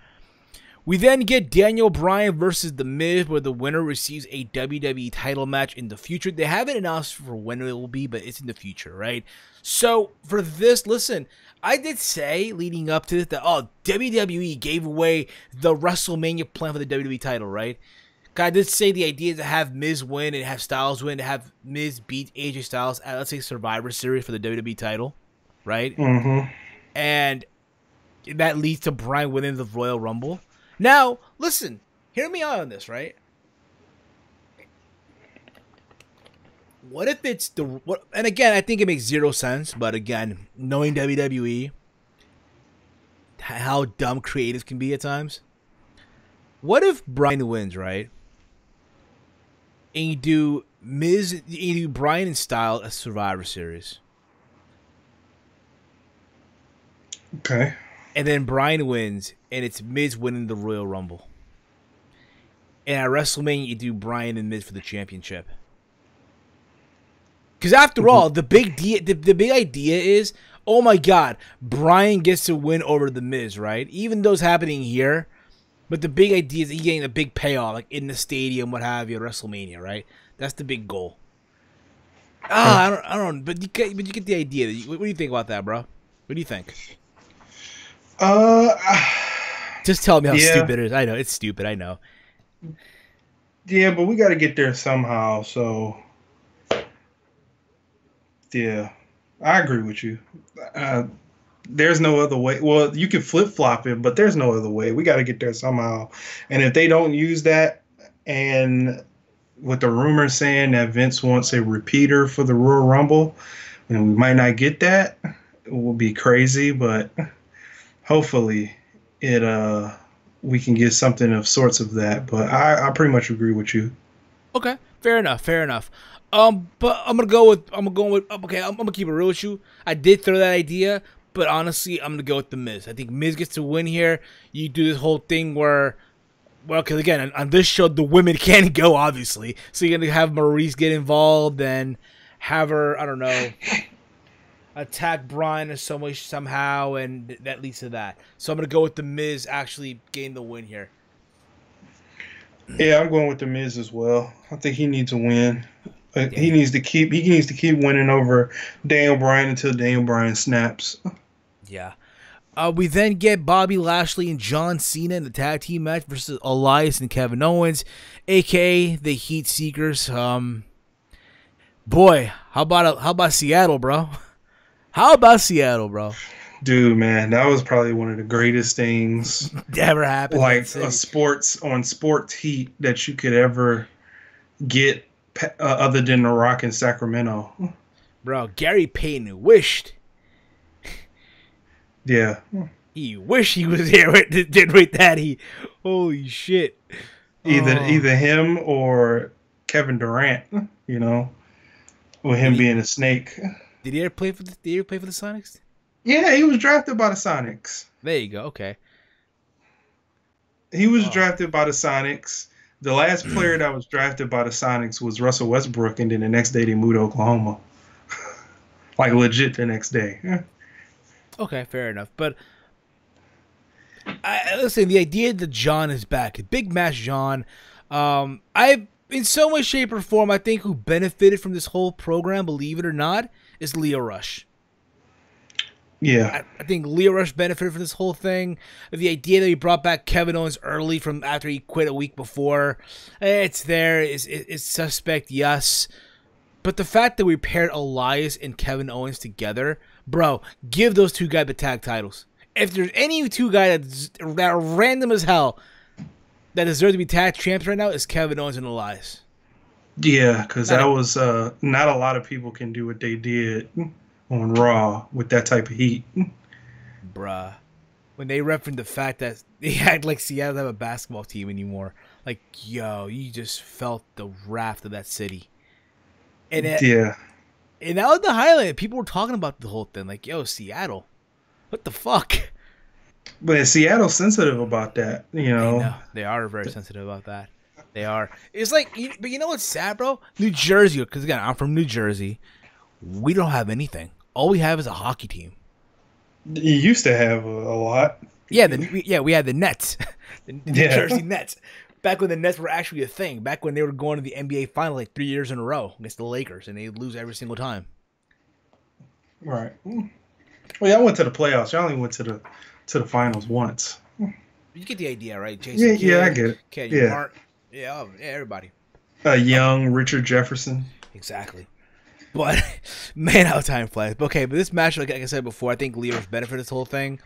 We then get Daniel Bryan versus The Miz, where the winner receives a WWE title match in the future. They haven't announced for when it will be, but it's in the future, right? So for this, listen, I did say leading up to this that, WWE gave away the WrestleMania plan for the WWE title, right? I did say the idea is to have Miz win and have Styles win, to have Miz beat AJ Styles at, let's say, Survivor Series for the WWE title, right? Mm-hmm. And that leads to Bryan winning the Royal Rumble. Now, listen, hear me out on this, right? What if it's and again, I think it makes zero sense, but again, knowing WWE, how dumb creative can be at times. What if Bryan wins, right? And you do Bryan and Styles as Survivor Series. Okay. And then Bryan wins, and it's Miz winning the Royal Rumble. And at WrestleMania, you do Bryan and Miz for the championship. Because after all, the big idea is, oh my God, Bryan gets to win over the Miz, right? Even though it's happening here, but the big idea is he's getting a big payoff, like in the stadium, what have you, at WrestleMania, right? That's the big goal. I don't, but you get the idea. What do you think about that, bro? What do you think? Just tell me how stupid it is. I know it's stupid. I know. Yeah, but we got to get there somehow. So, yeah, I agree with you. There's no other way. Well, you can flip flop it, but there's no other way. We got to get there somehow. And if they don't use that, and with the rumors saying that Vince wants a repeater for the Royal Rumble, and we might not get that, it will be crazy, but hopefully we can get something of sorts of that. But I pretty much agree with you. Okay, fair enough. But I'm gonna keep it real with you. I did throw that idea, but honestly, I'm gonna go with the Miz. I think Miz gets to win here. You do this whole thing where, well, because again, on this show, the women can't go, obviously. So you're gonna have Maurice get involved and have her, I don't know, attack Bryan in some way somehow, and that leads to that. So I'm gonna go with the Miz actually getting the win here. Yeah, I'm going with the Miz as well. I think he needs a win. He needs to keep winning over Daniel Bryan until Daniel Bryan snaps. Yeah. We then get Bobby Lashley and John Cena in the tag team match versus Elias and Kevin Owens, aka the Heat Seekers. Boy, how about Seattle, bro? How about Seattle, bro? Dude, man, that was probably one of the greatest things ever happened. Like a sports heat that you could ever get, other than The Rock in Sacramento. Bro, Gary Payton wished. Yeah. He wished he was here with that heat. Holy shit. Either him or Kevin Durant, with him being a snake. Did he ever play for the Sonics? Yeah, he was drafted by the Sonics. There you go. Okay. He was drafted by the Sonics. The last player that was drafted by the Sonics was Russell Westbrook, and then the next day they moved to Oklahoma. Like legit the next day. Okay, fair enough. But listen, the idea that John is back, a big match, John. In some way, shape, or form, I think who benefited from this whole program, believe it or not, is Leo Rush. Yeah. I think Leo Rush benefited from this whole thing. The idea that he brought back Kevin Owens early from after he quit a week before, it's there. It's suspect, yes. But the fact that we paired Elias and Kevin Owens together, bro, give those two guys the tag titles. If there's any two guys that are random as hell that deserve to be tag champs right now, it's Kevin Owens and Elias. Yeah, because that was not a lot of people can do what they did on Raw with that type of heat. Bruh. When they referenced the fact that they act like Seattle doesn't have a basketball team anymore. Like, yo, you just felt the wrath of that city. And that was the highlight. People were talking about the whole thing. Like, yo, Seattle. What the fuck? But Seattle's sensitive about that, you know. I know. They are very sensitive about that. They are. It's like, but you know what's sad, bro? New Jersey, because again, I'm from New Jersey. We don't have anything. All we have is a hockey team. You used to have a lot. Yeah, we had the Nets, the New Jersey Nets. Back when the Nets were actually a thing. Back when they were going to the NBA final like 3 years in a row against the Lakers, and they'd lose every single time. Right. Well, yeah, I went to the playoffs. I only went to the finals once. You get the idea, right? Jason Yeah, I get it. Kid, Mark, everybody. Young Richard Jefferson. Exactly. But, man, how time flies. Okay, but this match, like I said before, I think Leo's benefited this whole thing.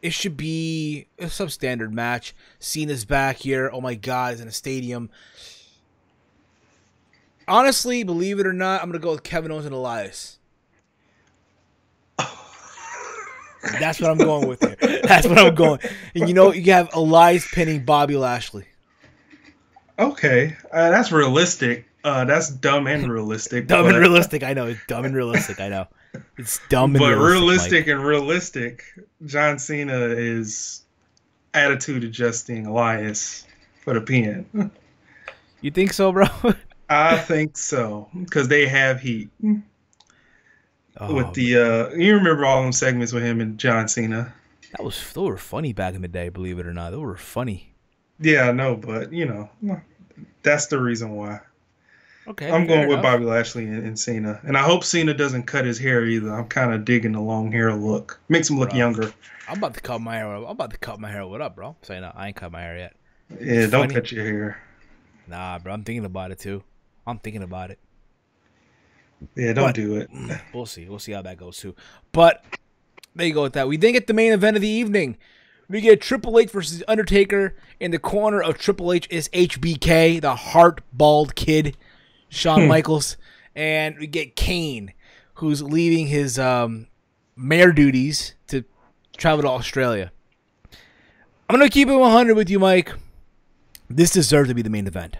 It should be a substandard match. Cena's back here. Oh, my God, he's in a stadium. Honestly, believe it or not, I'm going to go with Kevin Owens and Elias. That's what I'm going with here. That's what I'm going. And you know, you have Elias pinning Bobby Lashley. Okay, that's realistic. That's dumb and realistic. Dumb and realistic, I know. It's dumb and realistic, I know. It's dumb and realistic. But realistic, John Cena is attitude adjusting Elias for the pin. You think so, bro? I think so, because they have heat. With the you remember all them segments with him and John Cena? Those were funny back in the day, believe it or not. Those were funny. Yeah, I know, but you know, that's the reason why. Okay, I'm going with Bobby Lashley and Cena, and I hope Cena doesn't cut his hair either. I'm kind of digging the long hair look. Makes him look younger. I'm about to cut my hair. I'm about to cut my hair. What up, bro? Saying no, I ain't cut my hair yet. Yeah, don't cut your hair. Nah, bro. I'm thinking about it too. I'm thinking about it. Yeah, don't do it. We'll see. We'll see how that goes too. But there you go with that. We then get the main event of the evening. We get Triple H versus Undertaker. In the corner of Triple H is HBK, the Heart Bald Kid, Shawn Michaels, and we get Kane, who's leaving his mayor duties to travel to Australia. I'm gonna keep it 100 with you, Mike. This deserves to be the main event.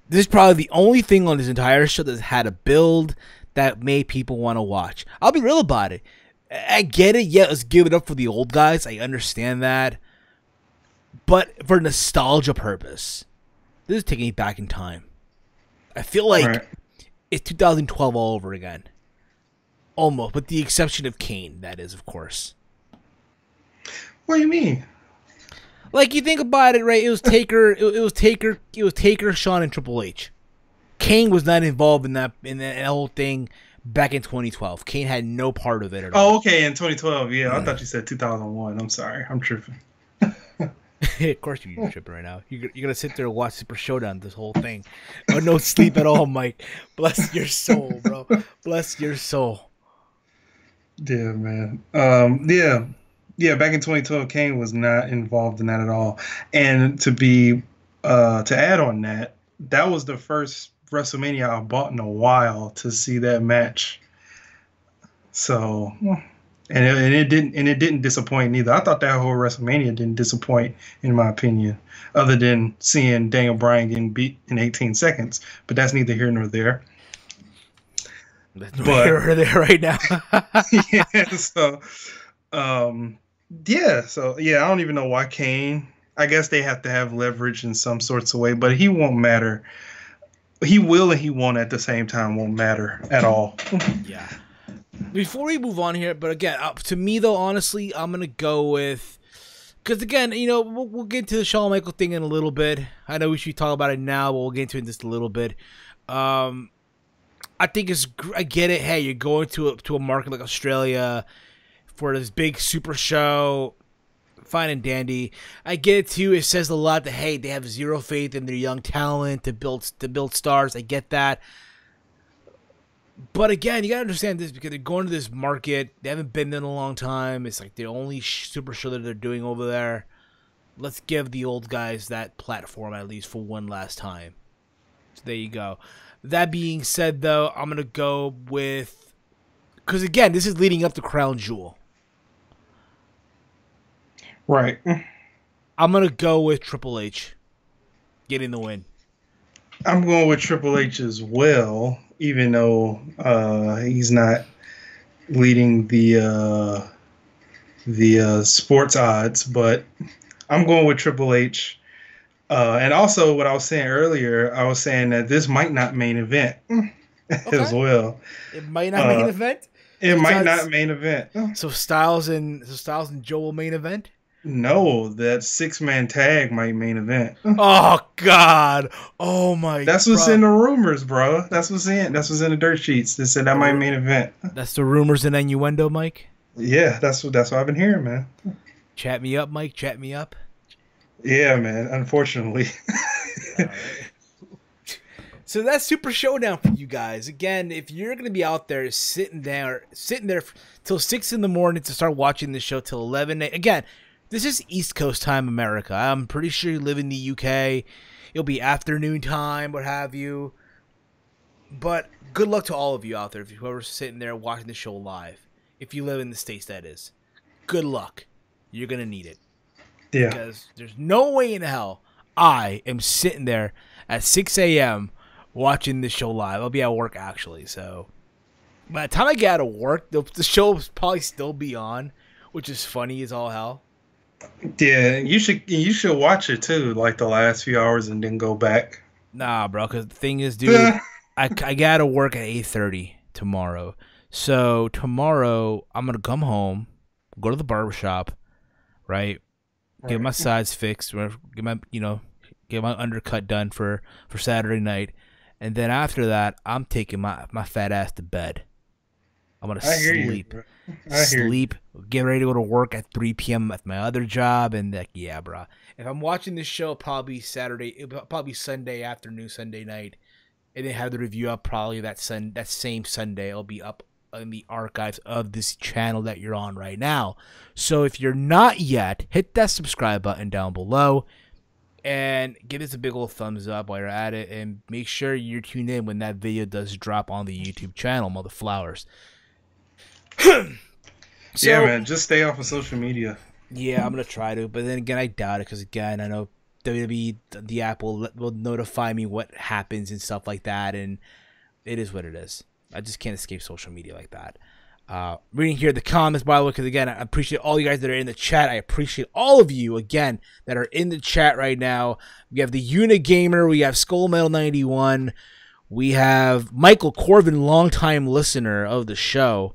This is probably the only thing on this entire show that's had a build that made people want to watch. I'll be real about it. I get it. Yeah, let's give it up for the old guys. I understand that. But for nostalgia purpose, this is taking me back in time. I feel like it's 2012 all over again. Almost, with the exception of Kane, that is, of course. What do you mean? Like, you think about it, right? It was Taker, it was Taker, Shawn, and Triple H. Kane was not involved in that whole thing back in 2012. Kane had no part of it at all. Oh, okay, in 2012, yeah. I thought you said 2001. I'm sorry, I'm tripping. Of course you're tripping right now. You're gonna sit there and watch Super Showdown this whole thing. Oh, no sleep at all, Mike. Bless your soul, bro. Bless your soul. Yeah, man. Yeah, back in 2012, Kane was not involved in that at all. And to add on that, that was the first WrestleMania I bought in a while to see that match. So, and it didn't disappoint neither. I thought that whole WrestleMania didn't disappoint, in my opinion, other than seeing Daniel Bryan getting beat in 18 seconds. But that's neither here nor there. That's neither here nor there right now. Yeah, I don't even know why Kane. I guess they have to have leverage in some sorts of way, but he won't matter. He will and he won't at the same time. Won't matter at all. Yeah. Before we move on here, but again, to me though, honestly, I'm gonna go with, because again, you know, we'll get into the Shawn Michaels thing in a little bit. I know we should talk about it now, but we'll get into it in just a little bit. I think I get it. Hey, you're going to a market like Australia for this big super show. Fine and dandy. I get it too. It says a lot that hey, they have zero faith in their young talent to build stars. I get that. But again, you gotta understand this because they're going to this market. They haven't been there in a long time. It's like the only super show that they're doing over there. Let's give the old guys that platform at least for one last time. So there you go. That being said, though, I'm gonna go with because again, this is leading up to Crown Jewel. Right. I'm going to go with Triple H getting the win. I'm going with Triple H as well, even though he's not leading the sports odds, but I'm going with Triple H. And also what I was saying earlier, I was saying that this might not main event as well. It might not main event? It might not main event. So Styles and Joe will main event? No, that 6-man tag might main event. Oh God! Oh my! That's what's in the rumors, bro. That's what's in the dirt sheets. They said that might main event. That's the rumors and innuendo, Mike. Yeah, that's what I've been hearing, man. Chat me up, Mike. Chat me up. Yeah, man. Unfortunately. Right. So that's Super Showdown for you guys. Again, if you're gonna be out there sitting there till 6 in the morning to start watching the show till 11. Again. This is East Coast time, America. I'm pretty sure you live in the UK. It'll be afternoon time, what have you. But good luck to all of you out there, if whoever's sitting there watching the show live. If you live in the States, that is. Good luck. You're going to need it. Yeah. Because there's no way in hell I am sitting there at 6 a.m. watching this show live. I'll be at work, actually. So by the time I get out of work, the show will probably still be on, which is funny as all hell. Yeah, you should watch it too, like the last few hours, and then go back. Nah, bro. Because the thing is, dude, I gotta work at 8:30 tomorrow. So tomorrow I'm gonna come home, go to the barbershop, right? Get my sides fixed, get my undercut done for Saturday night, and then after that, I'm taking my fat ass to bed. I'm gonna sleep. Get ready to go to work at 3 p.m. at my other job, and yeah, bro. If I'm watching this show, probably Sunday afternoon, Sunday night, and then have the review up probably that same Sunday. It'll be up in the archives of this channel that you're on right now. So if you're not yet, hit that subscribe button down below, and give us a big old thumbs up while you're at it, and make sure you're tuned in when that video does drop on the YouTube channel, Mother Flowers. So, yeah, man, just stay off of social media. Yeah, I'm gonna try to, but then again, I doubt it because again, I know WWE, the app will notify me what happens and stuff like that, and it is what it is. I just can't escape social media like that. Reading here the comments, by the way, because again, I appreciate all you guys that are in the chat. I appreciate all of you again that are in the chat right now. We have the Unigamer, we have Skullmetal91, we have Michael Corbin, longtime listener of the show.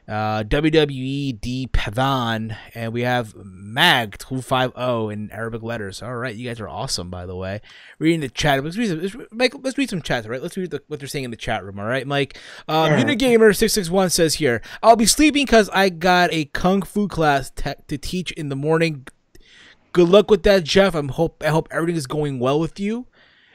WWE D Pavan, and we have Mag 250 in Arabic letters. All right, you guys are awesome, by the way. Reading the chat, let's read some chats, right? Let's read what they're saying in the chat room. All right, Mike. Unigamer 661 says here, I'll be sleeping because I got a kung fu class to teach in the morning. Good luck with that, Jeff. I hope everything is going well with you,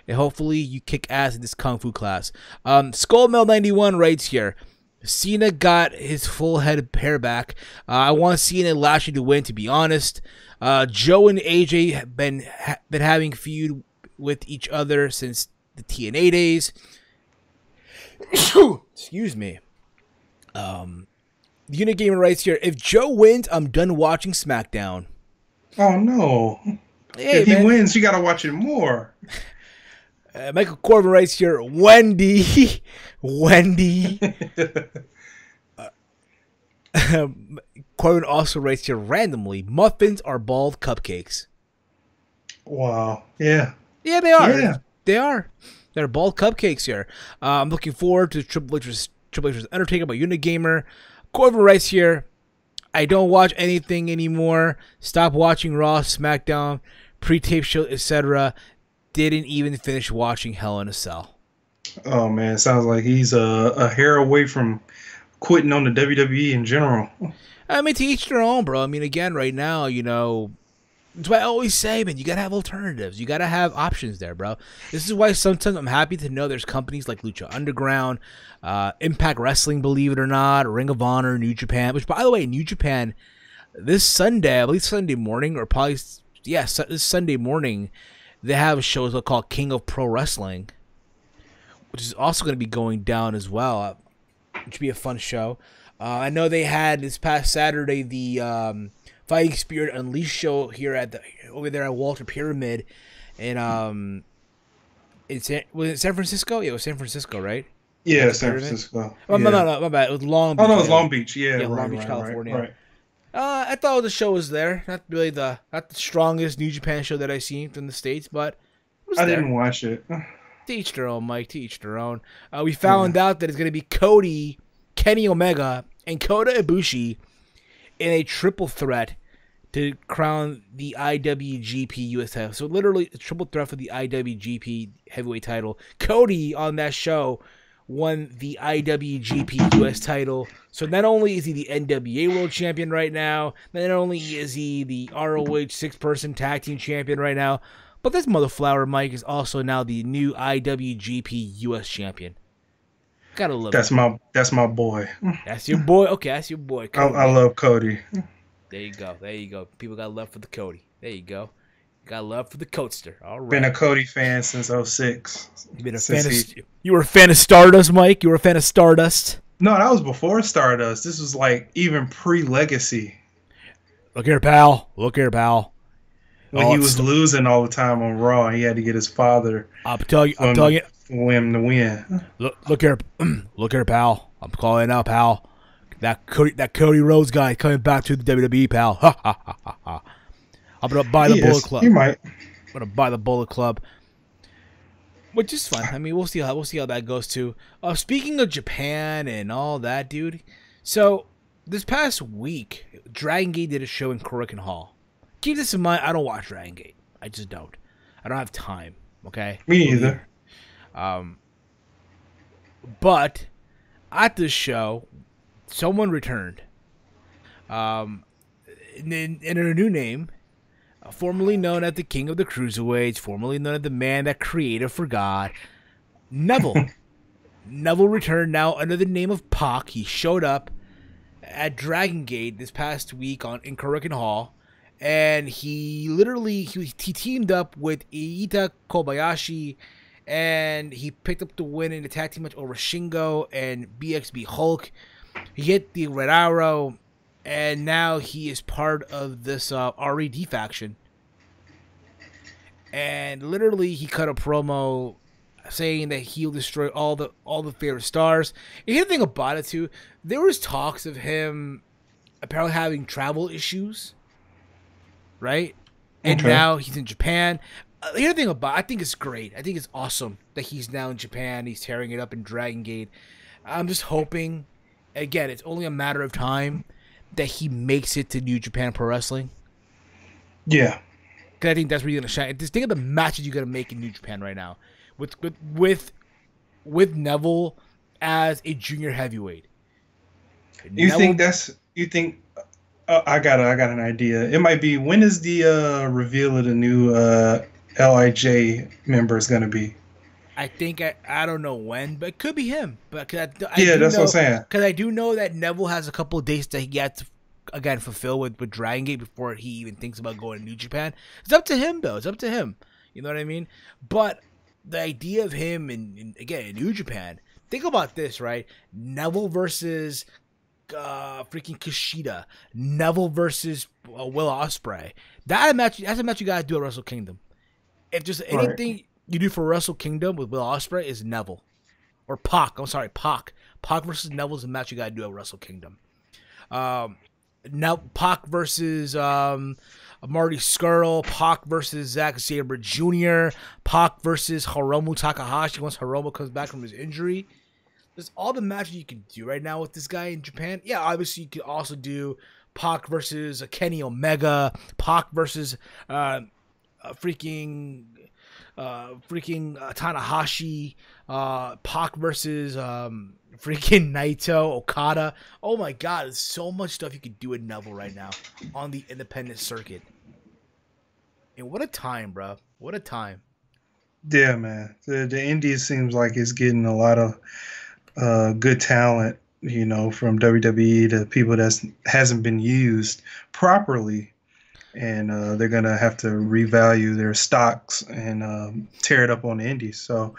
and hopefully you kick ass in this kung fu class. Skullmel91 writes here, Cena got his full head of hair back. I want Cena and Lashley to win, to be honest. Joe and AJ have been having feud with each other since the TNA days. Excuse me. Unigamer writes here, if Joe wins, I'm done watching SmackDown. Oh, no. Hey, if he wins, you got to watch it more. Michael Corbin writes here, Wendy. Corbin also writes here, randomly, muffins are bald cupcakes. Wow. Yeah. Yeah, they are. Yeah. They are. They're bald cupcakes here. I'm looking forward to Triple H's Undertaker by Unigamer. Corbin writes here, I don't watch anything anymore. Stop watching Raw, SmackDown, pre-tape show, etc. Didn't even finish watching Hell in a Cell. Oh man, sounds like he's a hair away from quitting on the WWE in general. I mean, to each their own, bro. I mean, again, right now, that's why I always say, man, you gotta have alternatives. You gotta have options there, bro. This is why sometimes I'm happy to know there's companies like Lucha Underground, Impact Wrestling, believe it or not, Ring of Honor, New Japan. Which, by the way, New Japan this Sunday, I believe Sunday morning, or probably this Sunday morning, they have a show called King of Pro Wrestling, which is also going to be going down as well. Which should be a fun show. I know they had this past Saturday the Fighting Spirit Unleashed show here over there at Walter Pyramid, and was it San Francisco? Yeah, it was San Francisco, right? Yeah, Walter San Pyramid? Francisco. Oh, Yeah. no, my bad. It was Long Beach. Oh no, it's Long Beach. Yeah, Yeah, right, Long Beach, right, California. Right. I thought the show was there. Not really not the strongest New Japan show that I've seen from the States, but it was I there. didn't watch it. To each their own, Mike. To each their own. We found out that it's going to be Cody, Kenny Omega, and Kota Ibushi in a triple threat to crown the IWGP US title. So literally a triple threat for the IWGP heavyweight title. Cody on that show won the IWGP US title. So not only is he the NWA World Champion right now, not only is he the ROH 6-person tag team champion right now, but this motherflower Mike is also now the new IWGP US champion. Gotta love That's it. That's my boy. That's your boy. Okay, that's your boy. Cody. I love Cody. There you go. There you go. People got love for the Cody. There you go. Got love for the Coatster. All right. Been a Cody fan since 06. You were a fan of Stardust, Mike? You were a fan of Stardust? No, that was before Stardust. This was like even pre-Legacy. Look here, pal. Look here, pal. When he was losing all the time on Raw, he had to get his father. I'm telling you. For him to win. Look here, pal. I'm calling it out, pal. That Cody Rhodes guy coming back to the WWE, pal. Ha ha ha ha ha. I'm gonna buy the Bullet Club. He might. I'm gonna buy the Bullet Club, which is fun. I mean, we'll see how that goes too. Speaking of Japan and all that, dude. So this past week, Dragon Gate did a show in Korakuen Hall. Keep this in mind. I don't watch Dragon Gate. I just don't. I don't have time. Okay. Me either. But at this show, someone returned. In a new name, formerly known as the King of the Cruiserweights, formerly known as the man that created for God, Neville. Neville returned now under the name of Pac. He showed up at Dragon Gate this past week in Korakuen Hall, and he teamed up with Iita Kobayashi, and he picked up the win in the tag team match over Shingo and BXB Hulk. He hit the Red Arrow, and now he is part of this RED faction. And literally, he cut a promo saying that he'll destroy all the favorite stars. And the thing about it too, there was talks of him apparently having travel issues, right? And now he's in Japan. The other thing about I think it's great. I think it's awesome that he's now in Japan. He's tearing it up in Dragon Gate. I'm just hoping, again, it's only a matter of time that he makes it to New Japan Pro Wrestling. Yeah. Because I think that's where you're going to shine. Just think of the matches you got to make in New Japan right now. With Neville as a junior heaviveight. You think I got an idea. It might be, when is the reveal of the new LIJ member is going to be? I think I don't know when, but it could be him. But that's what I'm saying. Because I do know that Neville has a couple of dates that he has to again fulfill with Dragon Gate before he even thinks about going to New Japan. It's up to him though. It's up to him. You know what I mean? But the idea of him in New Japan. Think about this, right? Neville versus freaking Kushida. Neville versus Will Ospreay. That's a match you gotta do at Wrestle Kingdom. If just anything you do for Wrestle Kingdom with Will Ospreay is Neville. Or Pac. I'm sorry, Pac. Pac versus Neville is a match you gotta do at Wrestle Kingdom. Now Pac versus Marty Scurll, Pac versus Zack Sabre Jr., Pac versus Hiromu Takahashi once Hiromu comes back from his injury. There's all the matches you can do right now with this guy in Japan. Yeah, obviously you could also do Pac versus Kenny Omega, Pac versus Tanahashi, Pac versus freaking Naito, Okada. Oh my God, there's so much stuff you could do with Neville right now on the independent circuit. And what a time, bro! What a time. Yeah, man. The Indies seems like it's getting a lot of good talent, you know, from WWE to people that hasn't been used properly. And they're going to have to revalue their stocks and tear it up on the Indies. So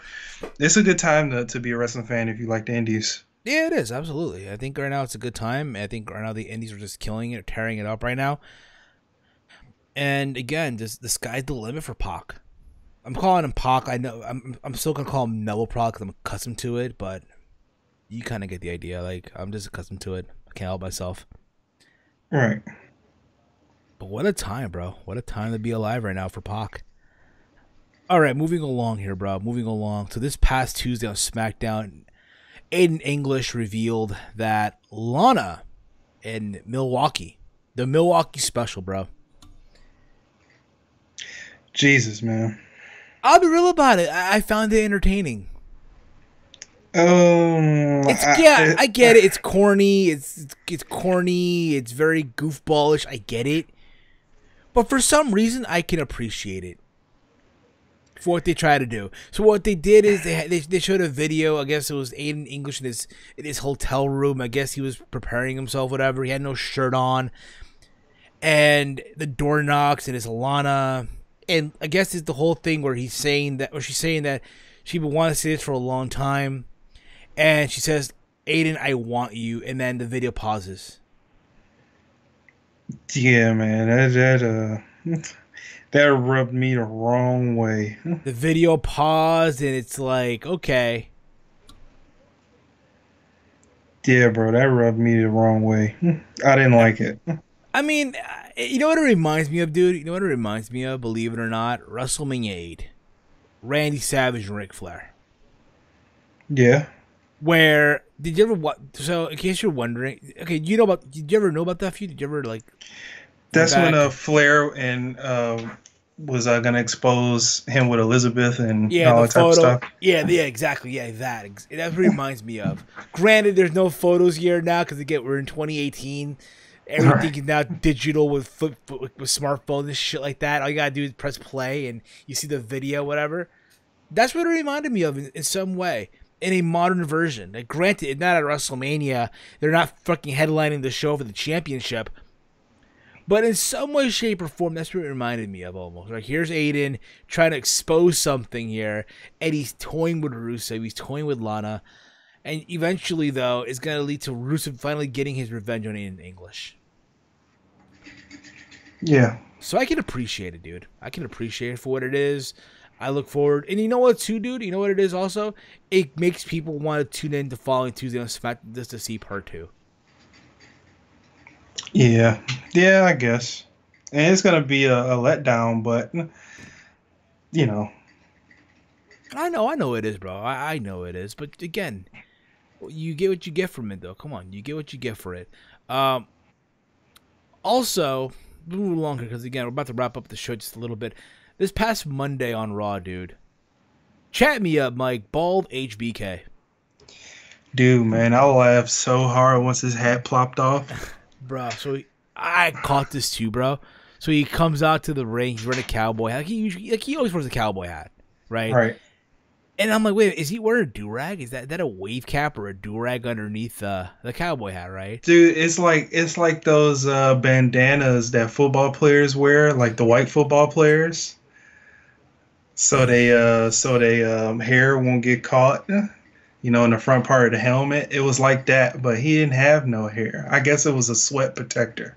it's a good time to be a wrestling fan if you like the Indies. Yeah, it is. Absolutely. I think right now it's a good time. I think right now the Indies are just killing it, tearing it up right now. And again, just the sky's the limit for Pac. I'm calling him Pac. I know I'm still going to call him Neville Pro because I'm accustomed to it, but you kind of get the idea. Like, I'm just accustomed to it. I can't help myself. Right. But what a time, bro. What a time to be alive right now for Pac. All right, moving along here, bro. Moving along. So this past Tuesday on SmackDown, Aiden English revealed that Lana in Milwaukee, the Milwaukee special, bro. Jesus, man. I'll be real about it. I found it entertaining. I get it. It's corny. It's corny. It's very goofballish. I get it. But for some reason, I can appreciate it for what they try to do. So what they did is they showed a video. I guess it was Aiden English in his hotel room. I guess he was preparing himself, whatever. He had no shirt on, and the door knocks, and it's Lana. And I guess it's the whole thing where she's saying that she would want to say this for a long time, and she says, "Aiden, I want you," and then the video pauses. Yeah, man, that rubbed me the wrong way. The video paused, and it's like, okay. Yeah, bro, that rubbed me the wrong way. I didn't like it. I mean, you know what it reminds me of, dude? You know what it reminds me of, believe it or not? WrestleMania 8. Randy Savage and Ric Flair. Yeah. Where, did you ever watch? So, in case you're wondering, okay, did you ever know about that feud? Did you ever, like... That's when Flair and was going to expose him with Elizabeth and all that type of stuff. Yeah, exactly. Yeah, that's what it reminds me of. Granted, there's no photos here now because we're in 2018. Everything is now digital with smartphones and shit like that. All you gotta do is press play and you see the video, whatever. That's what it reminded me of in some way. In a modern version. Like, granted, it's not at WrestleMania. They're not fucking headlining the show for the championship. But in some way, shape, or form, that's what it reminded me of almost. Like, here's Aiden trying to expose something here, and he's toying with Rusev, he's toying with Lana, and eventually, though, it's going to lead to Rusev finally getting his revenge on Aiden English. Yeah. So I can appreciate it, dude. I can appreciate it for what it is. I look forward. And you know what, too, dude? You know what it is also? It makes people want to tune in the following Tuesday on SmackDown just to see part 2. Yeah. Yeah, I guess. And it's going to be a letdown, but, you know. I know it is, bro. I know it is. But, again, you get what you get from it, though. Come on. You get what you get for it. Also, a little longer because, again, we're about to wrap up the show just a little bit. This past Monday on Raw, dude. Chat me up, Mike. Bald HBK. Dude, man, I laughed so hard once his hat plopped off. Bro, so I caught this too, bro. So he comes out to the ring. He's wearing a cowboy hat. He always wears a cowboy hat, right? Right. And I'm like, wait, is he wearing a do-rag? Is that a wave cap or a do-rag underneath the cowboy hat, right? Dude, it's like those bandanas that football players wear, like the white football players. So they hair won't get caught, you know, in the front part of the helmet. It was like that, but he didn't have no hair. I guess it was a sweat protector.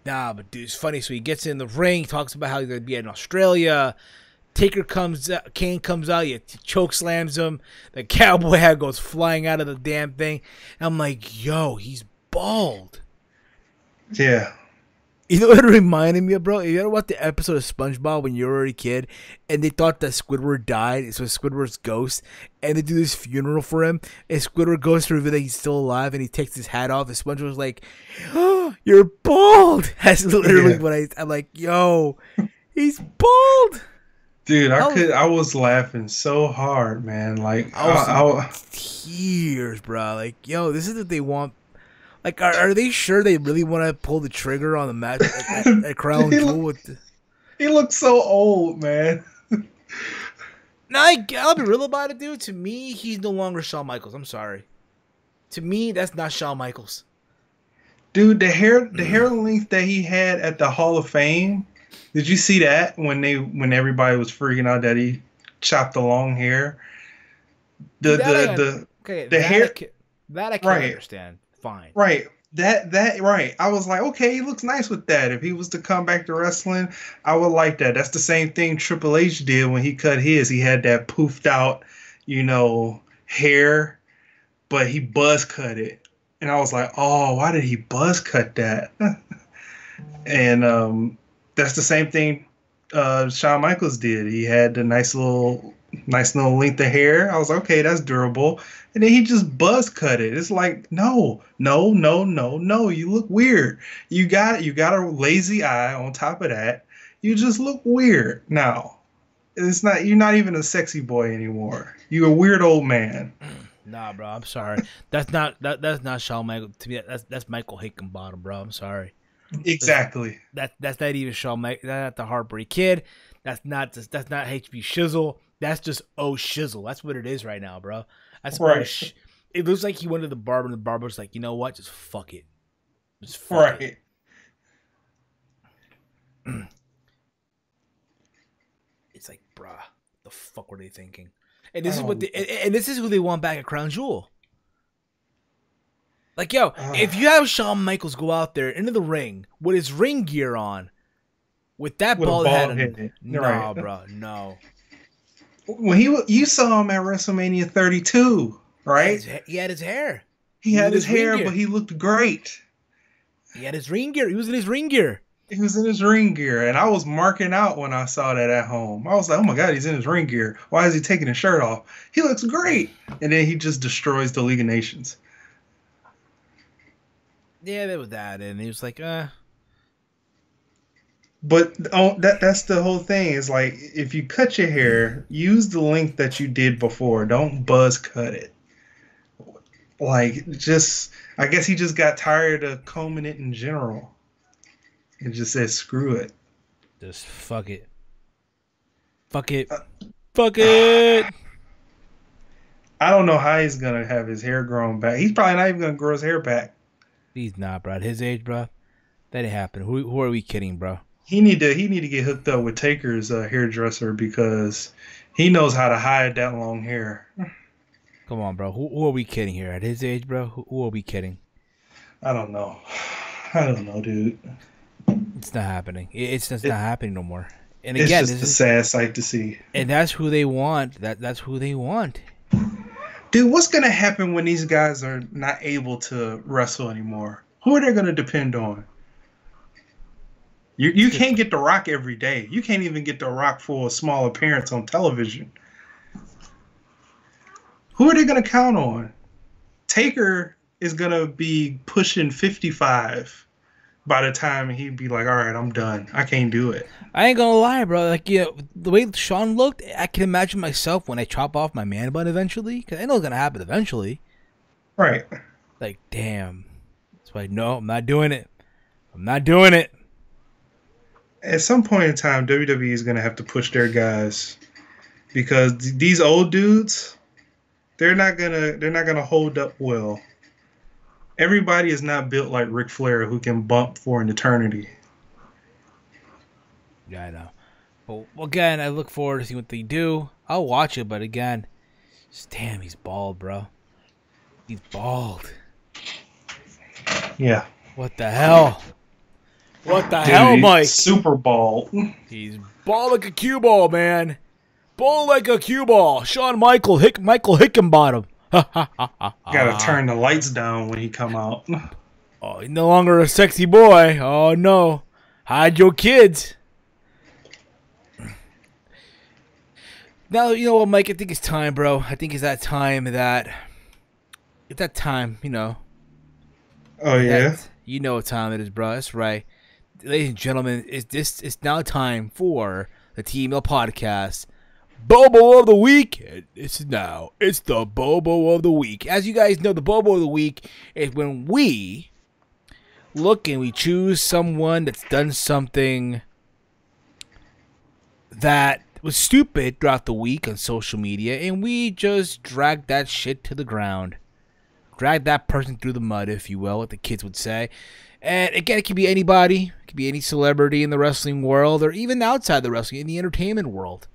Nah, but dude, it's funny. So he gets in the ring, talks about how he's going to be in Australia. Kane comes out, he choke slams him. The cowboy hat goes flying out of the damn thing. And I'm like, yo, he's bald. Yeah. You know what it reminded me of, bro? You ever watch the episode of SpongeBob when you were a kid and they thought that Squidward died, so Squidward's ghost, and they do this funeral for him, and Squidward goes to reveal that he's still alive, and he takes his hat off, and SpongeBob's like, "Oh, you're bald." That's literally what I'm like, yo, he's bald. Dude, I was laughing so hard, man. Like, I tears, bro. Like, yo, this is what they want. Like, are they sure they really want to pull the trigger on the match at Crown Jewel? He looks so old, man. No, I'll be real about it, dude. To me, he's no longer Shawn Michaels. I'm sorry. To me, that's not Shawn Michaels. Dude, the hair length that he had at the Hall of Fame. Did you see that when everybody was freaking out that he chopped the long hair? The hair that I can understand. Fine. Right. That right. I was like, okay, he looks nice with that. If he was to come back to wrestling, I would like that. That's the same thing Triple H did when he cut his. He had that poofed out, hair, but he buzz cut it. And I was like, oh, why did he buzz cut that? And that's the same thing Shawn Michaels did. He had the nice little length of hair. I was like, okay, that's durable. And then he just buzz cut it. It's like, no. You look weird. You got a lazy eye on top of that. You just look weird now. You're not even a sexy boy anymore. You're a weird old man. Nah, bro, I'm sorry. That's not Shawn Michaels. To me, that's Michael Hickenbottom, bro. I'm sorry. Exactly. That's not even Shawn Michaels. That's not the Heartbreak Kid. That's not HB Shizzle. That's just Shizzle. That's what it is right now, bro. That's right. It looks like he went to the barber, and the barber's like, you know what? Just fuck it. Just fuck it. It's like, bruh, what the fuck were they thinking? And this this is who they want back at Crown Jewel. Like, yo, if you have Shawn Michaels go out there into the ring with his ring gear on, with that bald head, no, bro, no. When you saw him at WrestleMania 32, right? He had his hair. He had his hair, but he looked great. He had his ring gear. He was in his ring gear. He was in his ring gear, and I was marking out when I saw that at home. I was like, oh my God, he's in his ring gear. Why is he taking his shirt off? He looks great. And then he just destroys the League of Nations. Yeah, there was that, and he was like, But that's the whole thing. Is like, if you cut your hair, use the length that you did before. Don't buzz cut it. Like, I guess he just got tired of combing it in general. And just said, screw it. Just fuck it. Fuck it. Fuck it. I don't know how he's going to have his hair grown back. He's probably not even going to grow his hair back. He's not, bro. At his age, bro, that ain't happen. Who are we kidding, bro? He need to get hooked up with Taker's hairdresser because he knows how to hide that long hair. Come on, bro. Who are we kidding here? At his age, bro, who are we kidding? I don't know, dude. It's not happening. It's just not happening no more. And it's again, just a sad sight to see. And that's who they want. That's who they want. Dude, what's gonna happen when these guys are not able to wrestle anymore? Who are they gonna depend on? You can't get The Rock every day. You can't even get The Rock for a small appearance on television. Who are they gonna count on? Taker is gonna be pushing 55 by the time he'd be like, all right, I'm done. I can't do it. I ain't gonna lie, bro. Like, the way Shawn looked, I can imagine myself when I chop off my man bun eventually, because I know it's gonna happen eventually. Right. Like, damn. That's why, no, I'm not doing it. I'm not doing it. At some point in time, WWE is gonna have to push their guys because these old dudes, they're not gonna hold up well. Everybody is not built like Ric Flair who can bump for an eternity. Yeah, I know. But again, I look forward to seeing what they do. I'll watch it, but again, damn, he's bald, bro. He's bald. Yeah. What the hell? What the hell, Mike? Super bald. He's bald like a cue ball, man. Bald like a cue ball. Shawn Michael Hickenbottom. Gotta turn the lights down when he come out. Oh, he's no longer a sexy boy. Oh no. Hide your kids. Now, you know what, Mike? I think it's time, bro. I think it's that time that... It's that time, you know. Oh, yeah? You know what time it is, bro. That's right. Ladies and gentlemen, it's now time for the TML Podcast Bobo of the Week. It's the Bobo of the Week. As you guys know, the Bobo of the Week is when we look and we choose someone that's done something that was stupid throughout the week on social media, and we just drag that shit to the ground. Drag that person through the mud, if you will, what the kids would say. And again, it could be anybody. It could be any celebrity in the wrestling world or even outside the wrestling, in the entertainment world.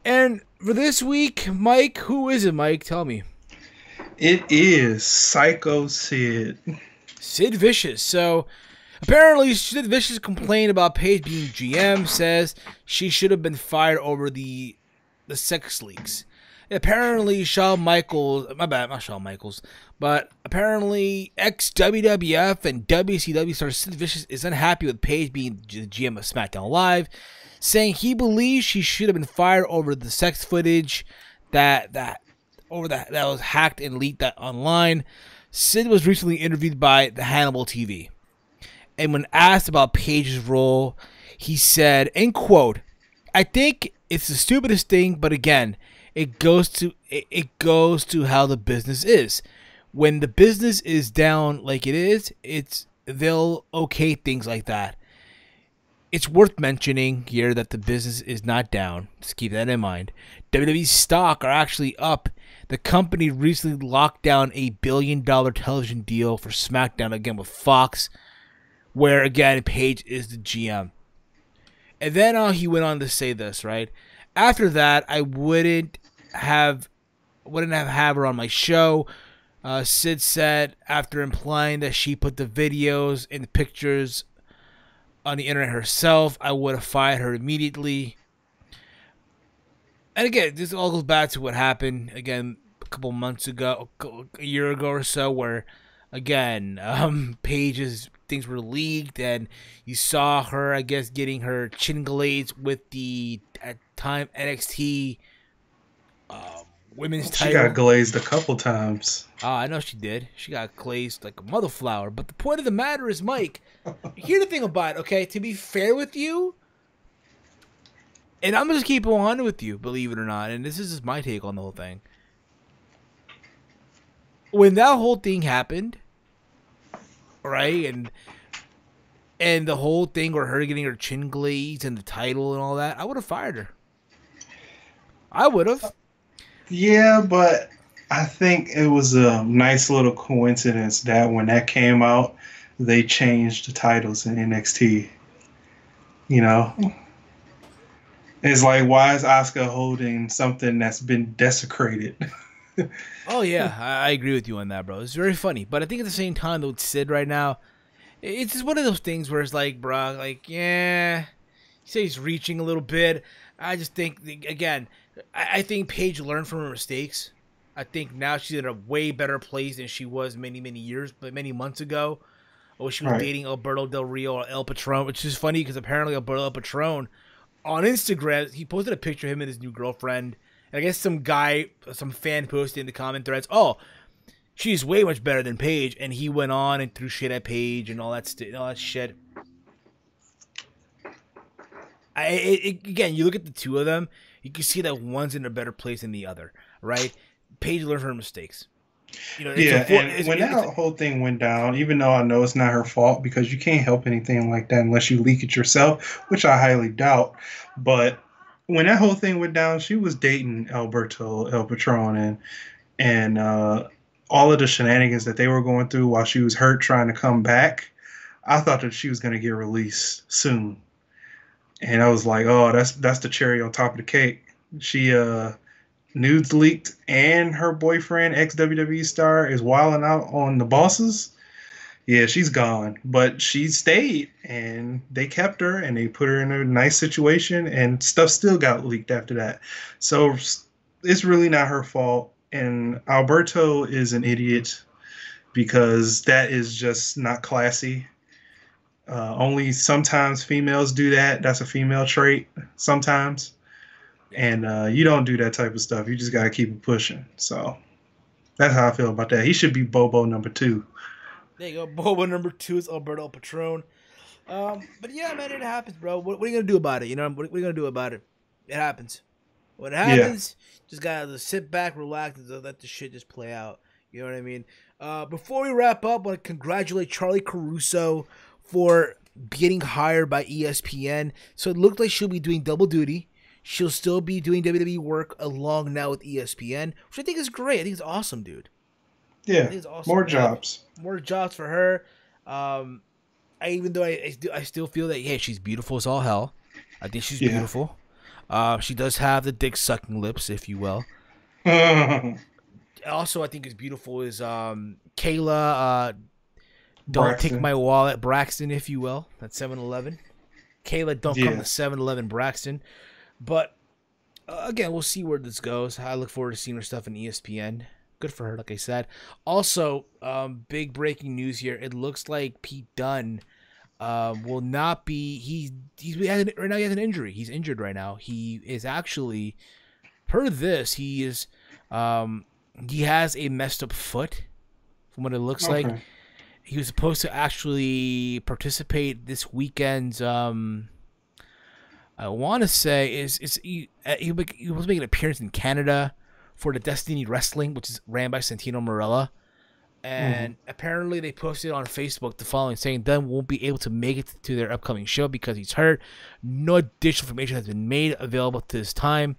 And for this week, Mike, who is it, Mike? Tell me. It is Psycho Sid. Sid Vicious. So, apparently, Sid Vicious complained about Paige being GM, says she should have been fired over the sex leaks. Apparently, Shawn Michaels, my bad, not Shawn Michaels, but apparently ex-WWF and WCW star Sid Vicious is unhappy with Paige being the GM of SmackDown Live, saying he believes she should have been fired over the sex footage that was hacked and leaked online. Sid was recently interviewed by the Hannibal TV, and when asked about Paige's role, he said, end quote, "I think it's the stupidest thing, but again, it goes to how the business is. When the business is down like it is, they'll okay things like that. It's worth mentioning here that the business is not down. Just keep that in mind. WWE's stock are actually up. The company recently locked down $1 billion television deal for SmackDown, again with Fox, where again Paige is the GM." And then he went on to say this, right? After that, I wouldn't have her on my show. Sid said, after implying that she put the videos and the pictures on the internet herself, I would have fired her immediately. And again, this all goes back to what happened again a couple months ago, a year ago or so, where again, Paige's things were leaked, and you saw her, I guess, getting her chin glazed with the at time NXT women's title. She got glazed a couple times. I know she did. She got glazed like a mother flower. But the point of the matter is, Mike, here's the thing about it, okay? To be fair with you, and I'm just keep on with you, believe it or not, and this is just my take on the whole thing. When that whole thing happened, right, and the whole thing where her getting her chin glazed and the title and all that, I would have fired her. I would have. Yeah, but I think it was a nice little coincidence that when that came out, they changed the titles in NXT. You know? It's like, why is Asuka holding something that's been desecrated? Oh, yeah, I agree with you on that, bro. It's very funny. But I think at the same time, though, with Sid right now, it's just one of those things where it's like, bro, like, yeah, you say he's reaching a little bit. I just think, again, I think Paige learned from her mistakes. I think now she's in a way better place than she was many months ago. Or she was dating Alberto Del Rio or El Patron, which is funny because apparently Alberto El Patron, on Instagram, he posted a picture of him and his new girlfriend. And I guess some fan posted in the comment threads, oh, she's way much better than Paige. And he went on and threw shit at Paige and all that shit. Again, you look at the two of them, you can see that one's in a better place than the other, right? Paige learned her mistakes. You know, and when that whole thing went down, even though I know it's not her fault because you can't help anything like that unless you leak it yourself, which I highly doubt. But when that whole thing went down, she was dating Alberto El Patron and all of the shenanigans that they were going through while she was hurt trying to come back. I thought that she was going to get released soon. And I was like, oh, that's the cherry on top of the cake. She nudes leaked, and her boyfriend, ex-WWE star, is wilding out on the bosses. Yeah, she's gone. But she stayed, and they kept her, and they put her in a nice situation, and stuff still got leaked after that. So it's really not her fault. And Alberto is an idiot because that is just not classy. Only sometimes females do that. That's a female trait sometimes. And you don't do that type of stuff. You just got to keep it pushing. So that's how I feel about that. He should be Bobo #2. There you go. Bobo #2 is Alberto Patron. But yeah, man, it happens, bro. What are you gonna do about it? You know, what are you gonna do about it? It happens. When it happens, just gotta sit back, relax, and let the shit just play out. You know what I mean? Before we wrap up, I want to congratulate Charlie Caruso for getting hired by ESPN. So it looked like she'll be doing double duty. She'll still be doing WWE work along now with ESPN, which I think is great. I think it's awesome, dude. Yeah, it's awesome. More jobs. More jobs for her. Even though I still feel that, yeah, she's beautiful as all hell. I think she's beautiful. She does have the dick-sucking lips, if you will. Also, I think is beautiful is Kayla, don't Braxton. take my wallet, Braxton, if you will. That's 7-Eleven. Kayla, don't come to 7-Eleven, Braxton. But, again, we'll see where this goes. I look forward to seeing her stuff in ESPN. Good for her, like I said. Also, big breaking news here. It looks like Pete Dunne will not be. Right now he has an injury. He's injured right now. He is actually, per this, he has a messed up foot. From what it looks like, he was supposed to actually participate this weekend's. I want to say he was making an appearance in Canada for the Destiny Wrestling, which is ran by Santino Marella. And apparently they posted on Facebook the following, saying Dunn won't be able to make it to their upcoming show because he's hurt. No additional information has been made available to this time.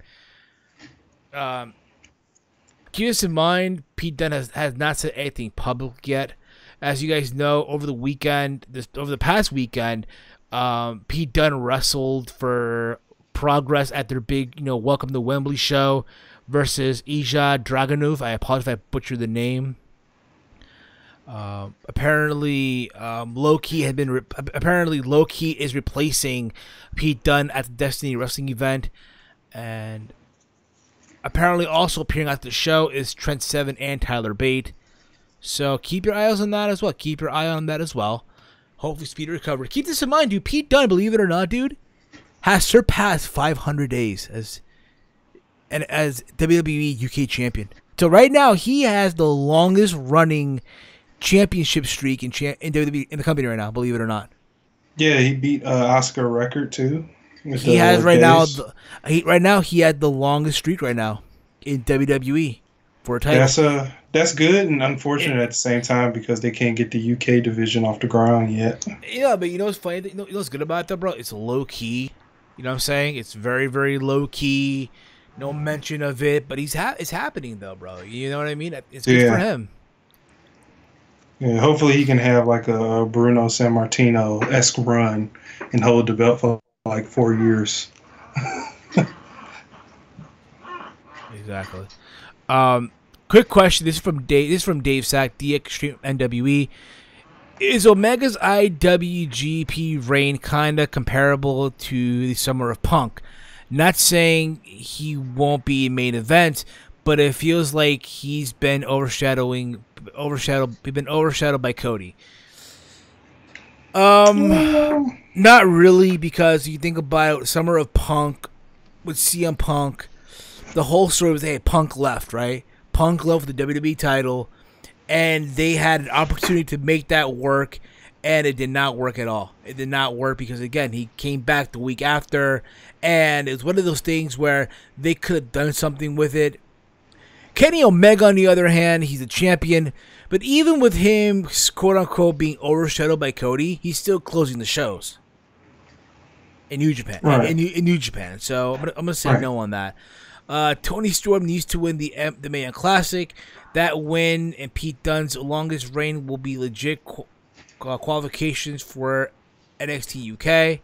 Keep this in mind, Pete Dunne has not said anything public yet. As you guys know, over the past weekend, Pete Dunne wrestled for Progress at their big, Welcome to Wembley show versus Ilja Dragunov. I apologize if I butchered the name. Apparently, Low-Key is replacing Pete Dunne at the Destiny Wrestling event, and apparently also appearing at the show is Trent Seven and Tyler Bate. So keep your eyes on that as well. Hopefully speedy recovery. Keep this in mind, dude. Pete Dunne, believe it or not, dude, has surpassed 500 days as WWE UK champion. So right now he has the longest running championship streak in WWE in the company right now. Believe it or not. Yeah, he beat Oscar record too. He has right now. He had the longest streak right now in WWE for a title. That's good and unfortunate at the same time because they can't get the UK division off the ground yet. Yeah, but what's funny? You know what's good about that, bro? It's low key. You know what I'm saying? It's very, very low key. No mention of it, but it's happening though, bro. You know what I mean? It's good for him. Yeah, hopefully he can have like a Bruno Sammartino-esque run and hold the belt for like 4 years. Exactly. Quick question. This is from Dave Sack, The Extreme NWE. Is Omega's IWGP reign kind of comparable to the Summer of Punk? Not saying he won't be in main event, but it feels like he's been overshadowed by Cody. Not really, because you think about Summer of Punk with CM Punk, the whole story was, hey, Punk left, right? Punk left with the WWE title, and they had an opportunity to make that work, and it did not work at all. It did not work because, again, he came back the week after, and it was one of those things where they could have done something with it. Kenny Omega, on the other hand, he's a champion, but even with him, quote-unquote, being overshadowed by Cody, he's still closing the shows in New Japan. Right. In New Japan. So I'm going to say no on that. Tony Storm needs to win the Mae Young Classic. That win and Pete Dunne's longest reign will be legit qualifications for NXT UK.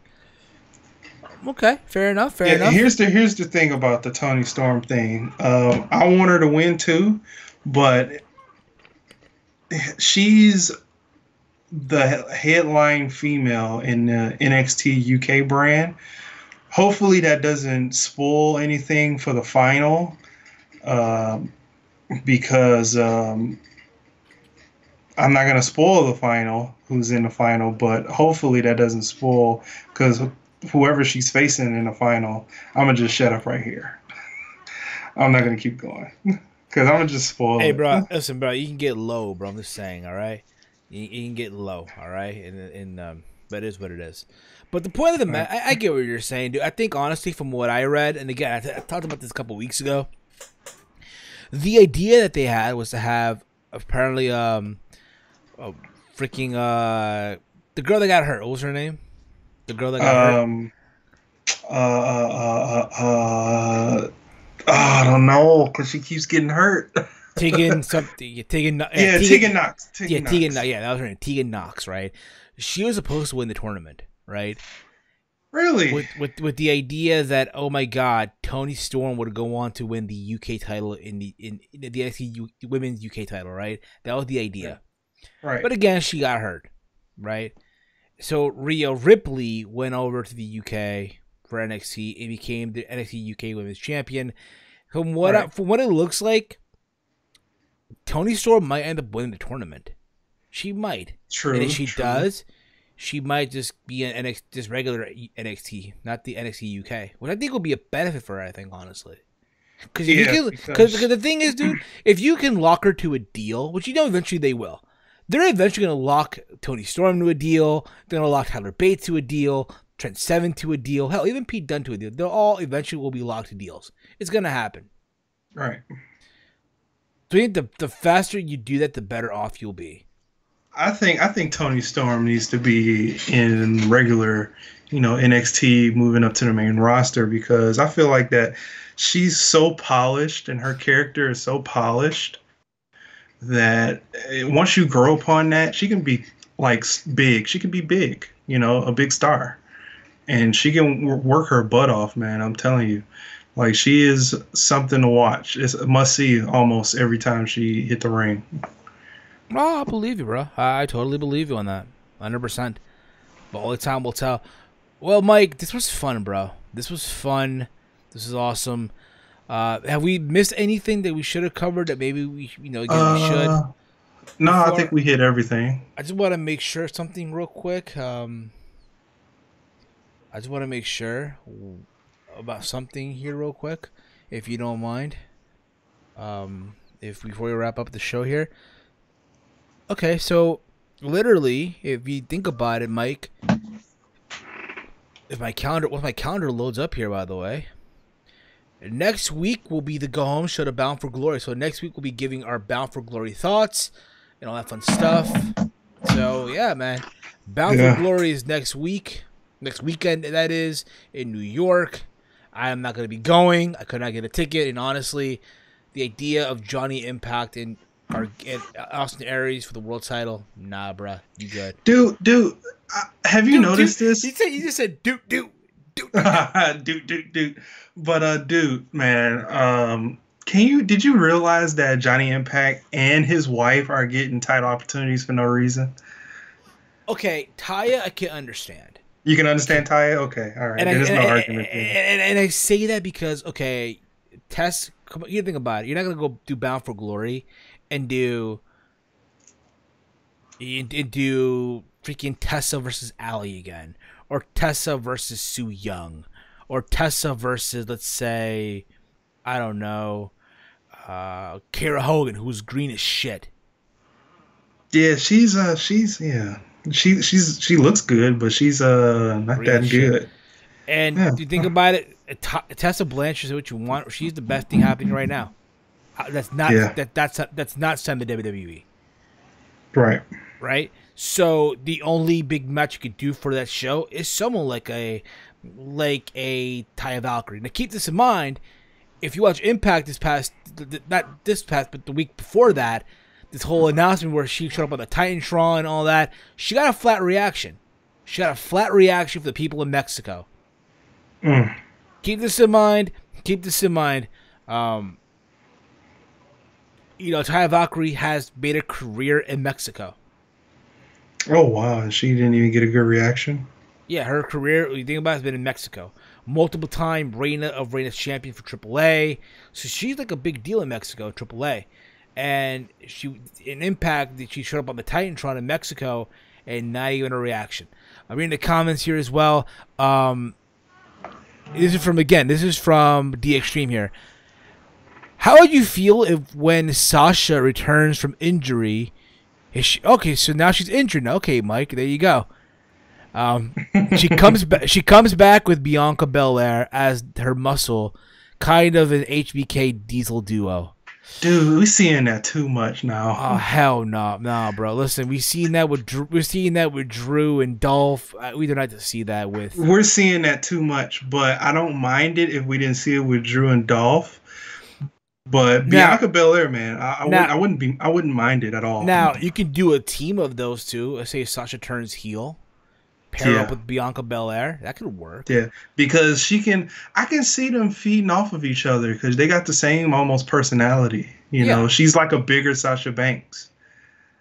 Okay, fair enough. Here's the thing about the Tony Storm thing. I want her to win too, but she's the headline female in the NXT UK brand. Hopefully that doesn't spoil anything for the final, because I I'm not gonna spoil the final, who's in the final, but hopefully that doesn't spoil because whoever she's facing in the final, I'm gonna just shut up right here. I'm not gonna keep going because I'm gonna just spoil Hey, it. bro, listen, bro, you can get low, bro. I'm just saying, all right. You can get low, all right, but it is what it is. But the point of the match, I get what you're saying, dude. I think honestly, from what I read, and again, I talked about this a couple weeks ago. The idea that they had was to have apparently freaking the girl that got hurt. What was her name? The girl that got hurt. I don't know because she keeps getting hurt. Tegan something. Tegan. Yeah, Tegan Knox. Tegan Knox. Yeah, that was her name. Tegan Knox. Right. She was supposed to win the tournament. Right. Really? With the idea that, oh my God, Toni Storm would go on to win the UK title in the NXT Women's UK title, right? That was the idea. Right. But again, she got hurt, right? So Rhea Ripley went over to the UK for NXT and became the NXT UK Women's Champion. From what it looks like, Toni Storm might end up winning the tournament. She might. True. And if she does, she might just be an NXT, just regular NXT, not the NXT UK, which I think will be a benefit for her, I think, honestly. Because the thing is, dude, if you can lock her to a deal, which you know eventually they will, they're eventually going to lock Toni Storm to a deal, they're going to lock Tyler Bates to a deal, Trent Seven to a deal, hell, even Pete Dunne to a deal. They'll all eventually will be locked to deals. It's going to happen. Right. So I think the faster you do that, the better off you'll be. I think Toni Storm needs to be in regular, NXT moving up to the main roster because I feel like that she's so polished and her character is so polished that once you grow upon that, she can be like big. She can be big, a big star. And she can work her butt off, man. I'm telling you. Like, she is something to watch. It's a must-see almost every time she hit the ring. Oh, I believe you, bro. I totally believe you on that. 100%. But only time will tell. Well, Mike, this was fun, bro. This was fun. This is awesome. Have we missed anything that we should have covered that maybe we should? No, I think we hit everything. I just want to make sure something real quick. I just want to make sure about something here real quick, if you don't mind. If before we wrap up the show here. Okay, so literally, if you think about it, Mike, once my calendar loads up here, by the way, next week will be the Go Home show to Bound for Glory. So next week we'll be giving our Bound for Glory thoughts and all that fun stuff. So yeah, man, Bound for Glory is next weekend. That is in New York. I am not going to be going. I could not get a ticket, and honestly, the idea of Johnny Impact and Austin Aries for the world title, nah, bruh, you good. Dude, have you noticed this? You just said, dude. dude. But dude, man, did you realize that Johnny Impact and his wife are getting title opportunities for no reason? Okay, Taya, I can understand. You can understand Taya? Okay, all right. There's no argument there. And I say that because, okay, Tess, come on, you think about it. You're not going to go do Bound for Glory and do freaking Tessa versus Allie again, or Tessa versus Su Yung, or Tessa versus, let's say, I don't know, Kara Hogan, who's green as shit. Yeah, she looks good, but she's not that good. And if you think about it, Tessa Blanchard is what you want. She's the best thing happening right now. That's not send the WWE. Right. So the only big match you could do for that show is someone like a Taya Valkyrie. Now keep this in mind. If you watch Impact but the week before that, this whole announcement where she showed up on the Titantron and all that, she got a flat reaction. She got a flat reaction for the people in Mexico. Keep this in mind. Taya Valkyrie has made a career in Mexico. Oh, wow. And she didn't even get a good reaction? Yeah, her career, you think about it, has been in Mexico. Multiple time Reina's champion for AAA. So she's like a big deal in Mexico, AAA. and in Impact, she showed up on the Titantron in Mexico, and not even a reaction. I'm reading the comments here as well. This is from The Extreme here. How would you feel if when Sasha returns from injury? Okay, so now she's injured. Okay, Mike, there you go. She comes back with Bianca Belair as her muscle, kind of an HBK Diesel duo. Dude, we're seeing that too much now. Oh hell no, bro. Listen, we're seeing that with Drew and Dolph. We don't have to see that with. We're seeing that too much, but I don't mind it if we didn't see it with Drew and Dolph. But Bianca Belair, man, I wouldn't mind it at all. Now you can do a team of those two. Let's say Sasha turns heel. Pair up with Bianca Belair. That could work. Yeah, because I can see them feeding off of each other because they got the same almost personality. You know, she's like a bigger Sasha Banks.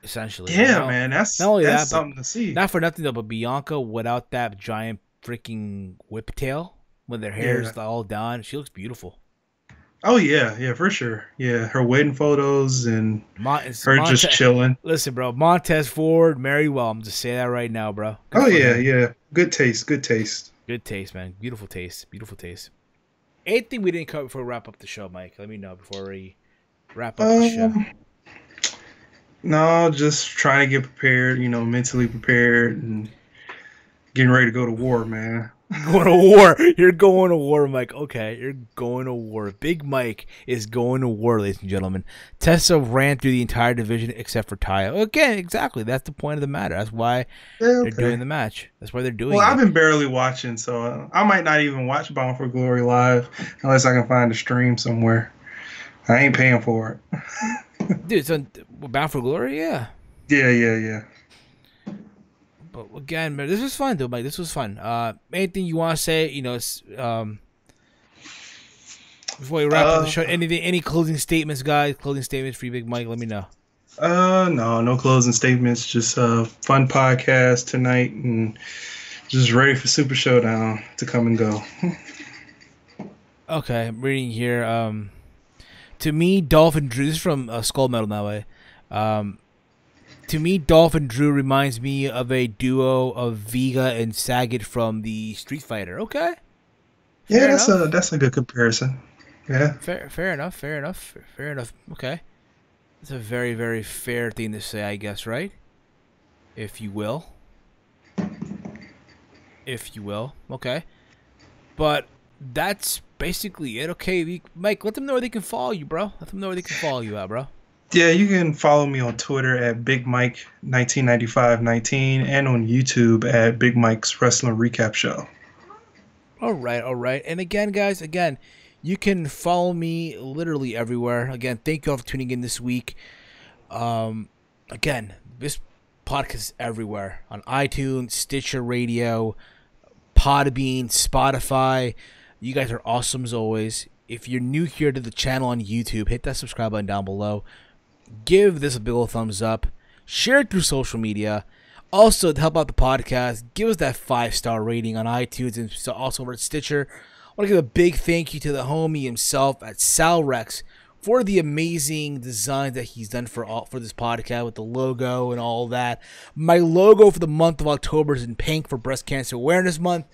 Essentially. Yeah, man, that's something to see. Not for nothing though, but Bianca without that giant freaking whip tail with their hair's all down, she looks beautiful. Oh yeah, for sure. Yeah, her wedding photos and her just chilling. Listen, bro, Montez Ford, marry well. I'm just saying that right now, bro. Yeah. Good taste, man. Beautiful taste. Anything we didn't cover before we wrap up the show, Mike? Let me know before we wrap up the show. No, just trying to get prepared. Mentally prepared and getting ready to go to war, man. Going to war. You're going to war, Mike. Okay, you're going to war. Big Mike is going to war, ladies and gentlemen. Tessa ran through the entire division except for Taya. Again, exactly. That's the point of the matter. That's why they're doing the match. That's why they're doing it. Well, I've been barely watching, so I might not even watch Bound for Glory live unless I can find a stream somewhere. I ain't paying for it. Dude, so Bound for Glory? Yeah. Yeah. But again, man, this was fun, though, Mike. This was fun. Anything you want to say? Before we wrap up the show, any closing statements, guys? Closing statements for you, Big Mike? Let me know. No closing statements. Just a fun podcast tonight, and just ready for Super Showdown to come and go. Okay, I'm reading here. To me, Dolph and Drew. This is from Skull Metal, that way. To me, Dolph and Drew reminds me of a duo of Vega and Sagat from the Street Fighter. Okay. That's a good comparison. Yeah. Fair enough. Okay. That's a very, very fair thing to say, I guess, right? If you will. Okay. But that's basically it. Okay, Mike, let them know where they can follow you, bro. Let them know where they can follow you at, bro. Yeah, you can follow me on Twitter at BigMike199519 and on YouTube at Big Mike's Wrestling Recap Show. All right. And again, guys, you can follow me literally everywhere. Again, thank you all for tuning in this week. Again, this podcast is everywhere. On iTunes, Stitcher Radio, Podbean, Spotify. You guys are awesome as always. If you're new here to the channel on YouTube, hit that subscribe button down below. Give this a big old thumbs up. Share it through social media. Also, to help out the podcast, give us that 5-star rating on iTunes and also over at Stitcher. I want to give a big thank you to the homie himself at Salrex for the amazing designs that he's done for this podcast with the logo and all that. My logo for the month of October is in pink for Breast Cancer Awareness Month.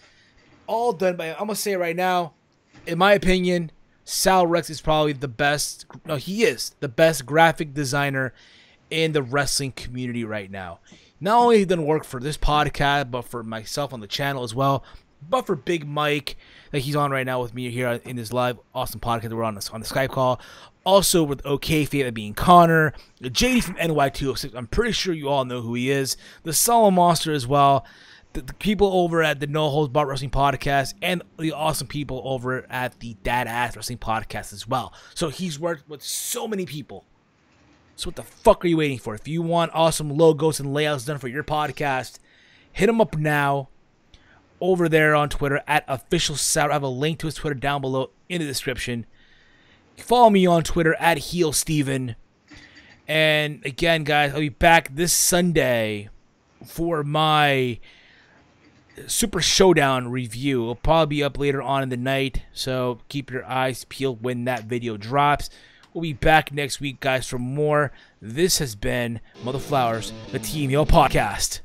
All done by, I'm going to say it right now, in my opinion, Salrex is probably the best. No, he is the best graphic designer in the wrestling community right now. Not only he done work for this podcast, but for myself on the channel as well. But for Big Mike, that he's on right now with me here in this live awesome podcast. We're on the Skype call. Also with OK Favorite being Connor, JD from NY206. I'm pretty sure you all know who he is. The Solemn Monster as well. The people over at the No Holds Barred Wrestling Podcast, and the awesome people over at the Dad Ass Wrestling Podcast as well. So he's worked with so many people. So what the fuck are you waiting for? If you want awesome logos and layouts done for your podcast, hit him up now over there on Twitter at official Sour. I have a link to his Twitter down below in the description. Follow me on Twitter at HeelSteven. And again, guys, I'll be back this Sunday for my Super Showdown review. It'll probably be up later on in the night, so keep your eyes peeled when that video drops. We'll be back next week, guys, for more. This has been Mother Flowers, the Team Yo podcast.